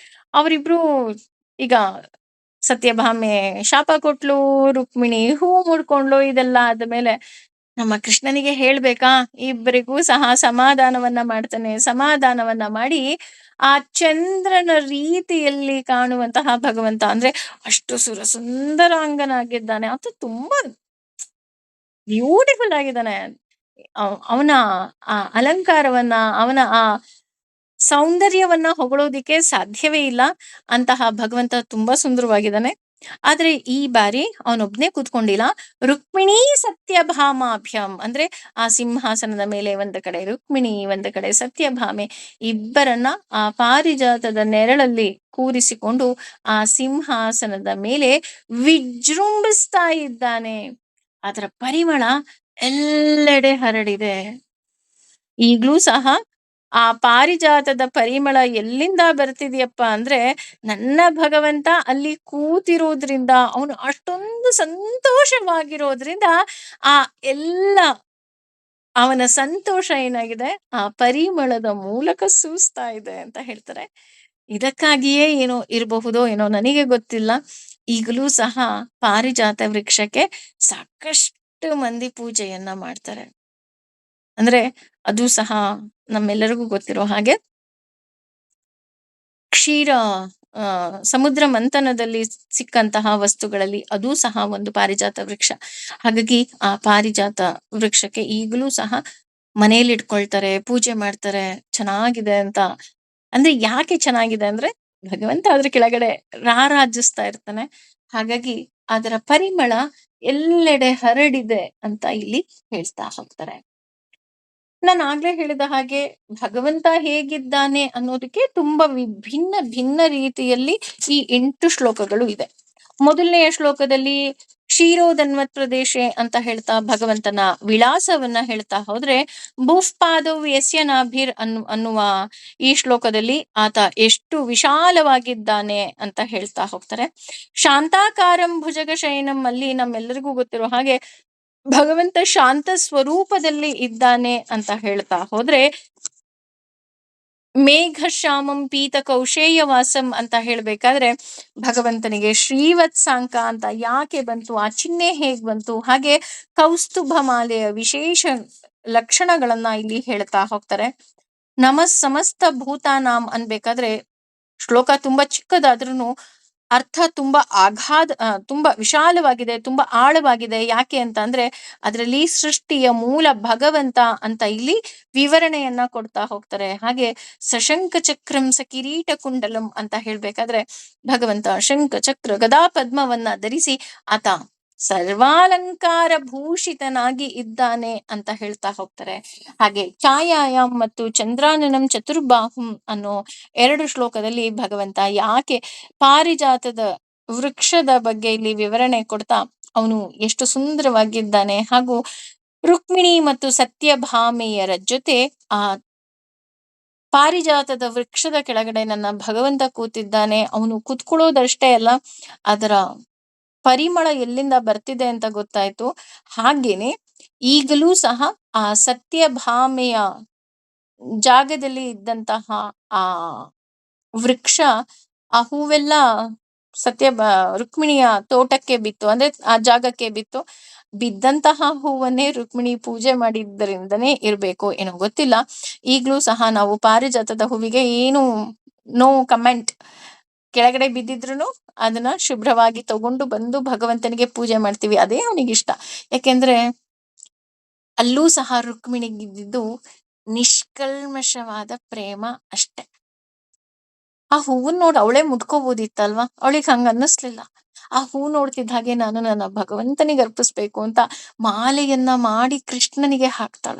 ಅವರಿಬ್ರು ಈಗ ಸತ್ಯಭಾಮೆ ಶಾಪ ಕೊಟ್ಲು, ರುಕ್ಮಿಣಿ ಹೂ ಮುಡ್ಕೊಂಡ್ಲು. ಇದೆಲ್ಲ ಆದ್ಮೇಲೆ ನಮ್ಮ ಕೃಷ್ಣನಿಗೆ ಹೇಳ್ಬೇಕಾ, ಇಬ್ಬರಿಗೂ ಸಹ ಸಮಾಧಾನವನ್ನ ಮಾಡ್ತಾನೆ. ಸಮಾಧಾನವನ್ನ ಮಾಡಿ ಆ ಚಂದ್ರನ ರೀತಿಯಲ್ಲಿ ಕಾಣುವಂತಹ ಭಗವಂತ, ಅಂದ್ರೆ ಅಷ್ಟು ಸುಂದರಾಂಗನಾಗಿದ್ದಾನೆ, ಅದು ತುಂಬಾ ಬ್ಯೂಟಿಫುಲ್ ಆಗಿದ್ದಾನೆ. ಅವನ ಆ ಅಲಂಕಾರವನ್ನ, ಅವನ ಆ ಸೌಂದರ್ಯವನ್ನ ಹೊಗಳೋದಿಕ್ಕೆ ಸಾಧ್ಯವೇ ಇಲ್ಲ. ಅಂತಹ ಭಗವಂತ ತುಂಬಾ ಸುಂದರವಾಗಿದ್ದಾನೆ. ಆದ್ರೆ ಈ ಬಾರಿ ಅವನೊಬ್ನೇ ಕೂತ್ಕೊಂಡಿಲ್ಲ. ರುಕ್ಮಿಣೀ ಸತ್ಯಭಾಮಾಭ್ಯಾಂ ಅಂದ್ರೆ ಆ ಸಿಂಹಾಸನದ ಮೇಲೆ ಒಂದು ಕಡೆ ರುಕ್ಮಿಣಿ, ಒಂದು ಕಡೆ ಸತ್ಯಭಾಮೆ, ಇಬ್ಬರನ್ನ ಆ ಪಾರಿಜಾತದ ನೆರಳಲ್ಲಿ ಕೂರಿಸಿಕೊಂಡು ಆ ಸಿಂಹಾಸನದ ಮೇಲೆ ವಿಜೃಂಭಿಸ್ತಾ ಇದ್ದಾನೆ. ಅದರ ಪರಿಮಳ ಎಲ್ಲೆಡೆ ಹರಡಿದೆ. ಈಗ್ಲೂ ಸಹ ಆ ಪಾರಿಜಾತದ ಪರಿಮಳ ಎಲ್ಲಿಂದ ಬರ್ತಿದ್ಯಪ್ಪ ಅಂದ್ರೆ, ನನ್ನ ಭಗವಂತ ಅಲ್ಲಿ ಕೂತಿರೋದ್ರಿಂದ, ಅವನು ಅಷ್ಟೊಂದು ಸಂತೋಷವಾಗಿರೋದ್ರಿಂದ ಆ ಎಲ್ಲ ಅವನ ಸಂತೋಷ ಏನಾಗಿದೆ ಆ ಪರಿಮಳದ ಮೂಲಕ ಸೂಸ್ತಾ ಇದೆ ಅಂತ ಹೇಳ್ತಾರೆ. ಇದಕ್ಕಾಗಿಯೇ ಏನೋ ಇರಬಹುದೋ ಏನೋ, ನನಗೆ ಗೊತ್ತಿಲ್ಲ. ಈಗಲೂ ಸಹ ಪಾರಿಜಾತ ವೃಕ್ಷಕ್ಕೆ ಸಾಕಷ್ಟು ಮಂದಿ ಪೂಜೆಯನ್ನ ಮಾಡ್ತಾರೆ. ಅಂದ್ರೆ ಅದು ಸಹ ನಮ್ಮೆಲ್ಲರಿಗೂ ಗೊತ್ತಿರೋ ಹಾಗೆ ಕ್ಷೀರ ಸಮುದ್ರ ಮಂಥನದಲ್ಲಿ ಸಿಕ್ಕಂತಹ ವಸ್ತುಗಳಲ್ಲಿ ಅದೂ ಸಹ ಒಂದು ಪಾರಿಜಾತ ವೃಕ್ಷ. ಹಾಗಾಗಿ ಆ ಪಾರಿಜಾತ ವೃಕ್ಷಕ್ಕೆ ಈಗಲೂ ಸಹ ಮನೆಯಲ್ಲಿ ಇಟ್ಕೊಳ್ತಾರೆ, ಪೂಜೆ ಮಾಡ್ತಾರೆ. ಚೆನ್ನಾಗಿದೆ ಅಂತ. ಅಂದ್ರೆ ಯಾಕೆ ಚೆನ್ನಾಗಿದೆ ಅಂದ್ರೆ, ಭಗವಂತ ಅದ್ರ ಕೆಳಗಡೆ ರಾರಾಜಿಸ್ತಾ ಇರ್ತಾನೆ. ಹಾಗಾಗಿ ಅದರ ಪರಿಮಳ ಎಲ್ಲೆಡೆ ಹರಡಿದೆ ಅಂತ ಇಲ್ಲಿ ಹೇಳ್ತಾ ಹೋಗ್ತಾರೆ. ನಾನು ಆಗ್ಲೇ ಹೇಳಿದ ಹಾಗೆ ಭಗವಂತ ಹೇಗಿದ್ದಾನೆ ಅನ್ನೋದಕ್ಕೆ ತುಂಬಾ ವಿಭಿನ್ನ ಭಿನ್ನ ರೀತಿಯಲ್ಲಿ ಈ 8 ಶ್ಲೋಕಗಳು ಇದೆ. ಮೊದಲನೆಯ ಶ್ಲೋಕದಲ್ಲಿ ಕ್ಷೀರೋದನ್ವತ್ ಪ್ರದೇಶೆ ಅಂತ ಹೇಳ್ತಾ ಭಗವಂತನ ವಿಳಾಸವನ್ನ ಹೇಳ್ತಾ ಹೋದ್ರೆ, ಭೂಫ್ಪಾದೌ ಯಸ್ಯ ನಾಭಿರ್ ಅನ್ನುವ ಈ ಶ್ಲೋಕದಲ್ಲಿ ಆತ ಎಷ್ಟು ವಿಶಾಲವಾಗಿದ್ದಾನೆ ಅಂತ ಹೇಳ್ತಾ ಹೋಗ್ತಾರೆ. ಶಾಂತಾಕಾರಂ ಭುಜಗ ಶಯನಂ ಅಲ್ಲಿ ನಮ್ಮೆಲ್ಲರಿಗೂ ಗೊತ್ತಿರೋ ಹಾಗೆ ಭಗವಂತ ಶಾಂತ ಸ್ವರೂಪದಲ್ಲಿ ಇದ್ದಾನೆ ಅಂತ ಹೇಳ್ತಾ ಹೋದ್ರೆ, ಮೇಘಶ್ಯಾಮಂ ಪೀತ ಕೌಶೇಯವಾಸಂ ಅಂತ ಹೇಳ್ಬೇಕಾದ್ರೆ ಭಗವಂತನಿಗೆ ಶ್ರೀವತ್ಸಾಂಕ ಅಂತ ಯಾಕೆ ಬಂತು, ಆ ಚಿಹ್ನೆ ಹೇಗ್ ಬಂತು, ಹಾಗೆ ಕೌಸ್ತುಭ ಮಾಲೆಯ ವಿಶೇಷ ಲಕ್ಷಣಗಳನ್ನ ಇಲ್ಲಿ ಹೇಳ್ತಾ ಹೋಗ್ತಾರೆ. ನಮಃ ಸಮಸ್ತ ಭೂತಾನಾಂ ಅನ್ಬೇಕಾದ್ರೆ ಶ್ಲೋಕ ತುಂಬಾ ಚಿಕ್ಕದಾದ್ರೂ ಅರ್ಥ ತುಂಬಾ ತುಂಬಾ ವಿಶಾಲವಾಗಿದೆ, ತುಂಬಾ ಆಳವಾಗಿದೆ. ಯಾಕೆ ಅಂತ ಅಂದ್ರೆ ಅದರಲ್ಲಿ ಸೃಷ್ಟಿಯ ಮೂಲ ಭಗವಂತ ಅಂತ ಇಲ್ಲಿ ವಿವರಣೆಯನ್ನ ಕೊಡ್ತಾ ಹೋಗ್ತಾರೆ. ಹಾಗೆ ಸಶಂಕ ಚಕ್ರಂ ಸ ಕಿರೀಟ ಕುಂಡಲಂ ಅಂತ ಹೇಳ್ಬೇಕಾದ್ರೆ ಭಗವಂತ ಶಂಖ ಚಕ್ರ ಗದಾ ಪದ್ಮವನ್ನ ಧರಿಸಿ ಆತ ಸರ್ವಾಲಂಕಾರ ಭೂಷಿತನಾಗಿ ಇದ್ದಾನೆ ಅಂತ ಹೇಳ್ತಾ ಹೋಗ್ತಾರೆ. ಹಾಗೆ ಛಾಯಾಯಾಮ್ ಮತ್ತು ಚಂದ್ರಾನನಂ ಚತುರ್ಬಾಹುಂ ಅನ್ನೋ 2 ಶ್ಲೋಕದಲ್ಲಿ ಭಗವಂತ ಯಾಕೆ ಪಾರಿಜಾತದ ವೃಕ್ಷದ ಬಗ್ಗೆ ಇಲ್ಲಿ ವಿವರಣೆ ಕೊಡ್ತಾ ಅವನು ಎಷ್ಟು ಸುಂದರವಾಗಿದ್ದಾನೆ, ಹಾಗೂ ರುಕ್ಮಿಣಿ ಮತ್ತು ಸತ್ಯಭಾಮೆಯರ ಜೊತೆ ಆ ಪಾರಿಜಾತದ ವೃಕ್ಷದ ಕೆಳಗಡೆ ನನ್ನ ಭಗವಂತ ಕೂತಿದ್ದಾನೆ. ಅವನು ಕೂತ್ಕೊಳ್ಳೋದಷ್ಟೇ ಅಲ್ಲ, ಅದರ ಪರಿಮಳ ಎಲ್ಲಿಂದ ಬರ್ತಿದೆ ಅಂತ ಗೊತ್ತಾಯ್ತು. ಹಾಗೇನೆ ಈಗಲೂ ಸಹ ಆ ಸತ್ಯಭಾಮೆಯ ಜಾಗದಲ್ಲಿ ಇದ್ದಂತಹ ಆ ವೃಕ್ಷ, ಆ ಹೂವೆಲ್ಲ ರುಕ್ಮಿಣಿಯ ತೋಟಕ್ಕೆ ಬಿತ್ತು, ಅಂದ್ರೆ ಆ ಜಾಗಕ್ಕೆ ಬಿತ್ತು. ಬಿದ್ದಂತಹ ಹೂವನ್ನೇ ರುಕ್ಮಿಣಿ ಪೂಜೆ ಮಾಡಿದ್ದರಿಂದನೇ ಇರ್ಬೇಕು ಏನೋ ಗೊತ್ತಿಲ್ಲ. ಈಗ್ಲೂ ಸಹ ನಾವು ಪಾರಿಜಾತದ ಹೂವಿಗೆ ಏನು ನೋ ಕಮೆಂಟ್. ಕೆಳಗಡೆ ಬಿದ್ದಿದ್ರು ಅದನ್ನ ಶುಭ್ರವಾಗಿ ತಗೊಂಡು ಬಂದು ಭಗವಂತನಿಗೆ ಪೂಜೆ ಮಾಡ್ತೀವಿ. ಅದೇ ಅವನಿಗಿಷ್ಟ. ಯಾಕೆಂದ್ರೆ ಅಲ್ಲೂ ಸಹ ರುಕ್ಮಿಣಿಗಿದ್ದು ನಿಷ್ಕಲ್ಮಶವಾದ ಪ್ರೇಮ ಅಷ್ಟೆ. ಆ ಹೂವನ್ ನೋಡಿ ಅವಳೇ ಮುಟ್ಕೋಬೋದಿತ್ತಲ್ವಾ, ಅವಳಿಗೆ ಹಂಗ ಅನ್ನಿಸ್ಲಿಲ್ಲ. ಆ ಹೂ ನೋಡ್ತಿದ್ದ ಹಾಗೆ ನಾನು ನನ್ನ ಭಗವಂತನಿಗೆ ಅರ್ಪಿಸ್ಬೇಕು ಅಂತ ಮಾಲೆಯನ್ನ ಮಾಡಿ ಕೃಷ್ಣನಿಗೆ ಹಾಕ್ತಾಳ.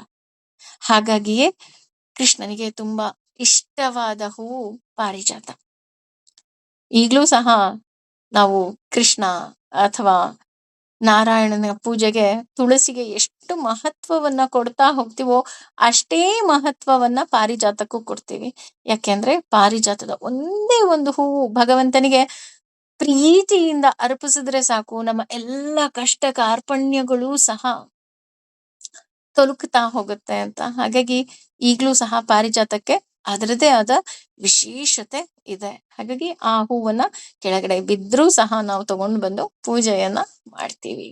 ಹಾಗಾಗಿಯೇ ಕೃಷ್ಣನಿಗೆ ತುಂಬಾ ಇಷ್ಟವಾದ ಹೂವು ಪಾರಿಜಾತ. ಈಗ್ಲೂ ಸಹ ನಾವು ಕೃಷ್ಣ ಅಥವಾ ನಾರಾಯಣನ ಪೂಜೆಗೆ ತುಳಸಿಗೆ ಎಷ್ಟು ಮಹತ್ವವನ್ನ ಕೊಡ್ತಾ ಹೋಗ್ತೀವೋ ಅಷ್ಟೇ ಮಹತ್ವವನ್ನ ಪಾರಿಜಾತಕ್ಕೂ ಕೊಡ್ತೀವಿ. ಯಾಕೆಂದ್ರೆ ಪಾರಿಜಾತದ ಒಂದೇ ಒಂದು ಹೂವು ಭಗವಂತನಿಗೆ ಪ್ರೀತಿಯಿಂದ ಅರ್ಪಿಸಿದ್ರೆ ಸಾಕು, ನಮ್ಮ ಎಲ್ಲ ಕಷ್ಟ ಕಾರ್ಪಣ್ಯಗಳು ಸಹ ತೊಲುಕ್ತಾ ಹೋಗುತ್ತೆ ಅಂತ. ಹಾಗಾಗಿ ಈಗ್ಲೂ ಸಹ ಪಾರಿಜಾತಕ್ಕೆ ಅದರದೇ ಆದ ವಿಶೇಷತೆ ಇದೆ. ಹಾಗಾಗಿ ಆ ಹೂವನ್ನ ಕೆಳಗಡೆ ಬಿದ್ರೂ ಸಹ ನಾವು ತಗೊಂಡು ಬಂದು ಪೂಜೆಯನ್ನ ಮಾಡ್ತೀವಿ.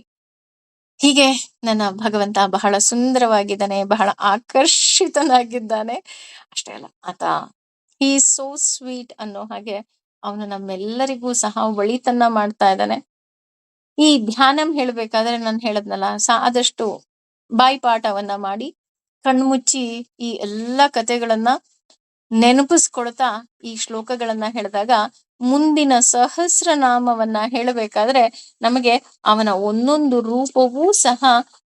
ಹೀಗೆ ನನ್ನ ಭಗವಂತ ಬಹಳ ಸುಂದರವಾಗಿದ್ದಾನೆ, ಬಹಳ ಆಕರ್ಷಿತನಾಗಿದ್ದಾನೆ. ಅಷ್ಟೇ ಅಲ್ಲ, ಆತ ಹಿ ಸೋ ಸ್ವೀಟ್ ಅನ್ನೋ ಹಾಗೆ ಅವನು ನಮ್ಮೆಲ್ಲರಿಗೂ ಸಹ ಒಳಿತನ್ನ ಮಾಡ್ತಾ ಇದ್ದಾನೆ. ಈ ಧ್ಯಾನಂ ಹೇಳ್ಬೇಕಾದ್ರೆ ನಾನು ಹೇಳದ್ನಲ್ಲ, ಆದಷ್ಟು ಬಾಯಿಪಾಠವನ್ನ ಮಾಡಿ ಕಣ್ಮುಚ್ಚಿ ಈ ಎಲ್ಲ ಕಥೆಗಳನ್ನ ನೆನಪಿಸ್ಕೊಳ್ತಾ ಈ ಶ್ಲೋಕಗಳನ್ನ ಹೇಳಿದಾಗ ಮುಂದಿನ ಸಹಸ್ರನಾಮವನ್ನ ಹೇಳಬೇಕಾದ್ರೆ ನಮಗೆ ಅವನ ಒಂದೊಂದು ರೂಪವೂ ಸಹ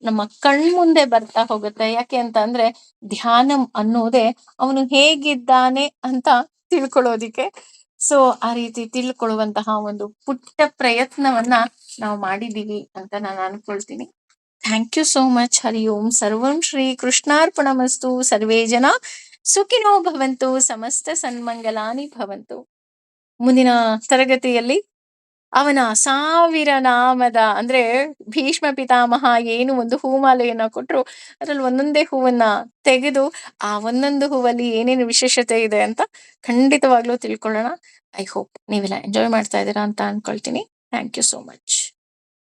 ನಮ್ಮ ಕಣ್ಮುಂದೆ ಬರ್ತಾ ಹೋಗುತ್ತೆ. ಯಾಕೆ ಅಂತ ಅಂದ್ರೆ ಧ್ಯಾನ ಅನ್ನೋದೇ ಅವನು ಹೇಗಿದ್ದಾನೆ ಅಂತ ತಿಳ್ಕೊಳ್ಳೋದಿಕ್ಕೆ. ಸೊ ಆ ರೀತಿ ತಿಳ್ಕೊಳ್ಳುವಂತಹ ಒಂದು ಪುಟ್ಟ ಪ್ರಯತ್ನವನ್ನ ನಾವು ಮಾಡಿದೀವಿ ಅಂತ ನಾನು ಅನ್ಕೊಳ್ತೀನಿ. Thank you so much. Hari Om. ಸರ್ವಂ ಶ್ರೀ ಕೃಷ್ಣಾರ್ಪಣಮಸ್ತು. ಸರ್ವೇ ಜನ ಸುಖಿನೋ ಭವಂತು. ಸಮಸ್ತ ಸನ್ಮಂಗಲಾನಿ ಭವಂತು. ಮುಂದಿನ ತರಗತಿಯಲ್ಲಿ ಅವನ 1000 ನಾಮದ ಅಂದ್ರೆ ಭೀಷ್ಮ ಪಿತಾಮಹ ಏನು ಒಂದು ಹೂಮಾಲೆಯನ್ನ ಕೊಟ್ರು, ಅದ್ರಲ್ಲಿ ಒಂದೊಂದೇ ಹೂವನ್ನ ತೆಗೆದು ಆ ಒಂದೊಂದು ಹೂವಲ್ಲಿ ಏನೇನು ವಿಶೇಷತೆ ಇದೆ ಅಂತ ಖಂಡಿತವಾಗ್ಲೂ ತಿಳ್ಕೊಳ್ಳೋಣ. ಐ ಹೋಪ್ ನೀವೆಲ್ಲ ಎಂಜಾಯ್ ಮಾಡ್ತಾ ಇದ್ದೀರಾ ಅಂತ ಅನ್ಕೊಳ್ತೀನಿ. Thank you so much.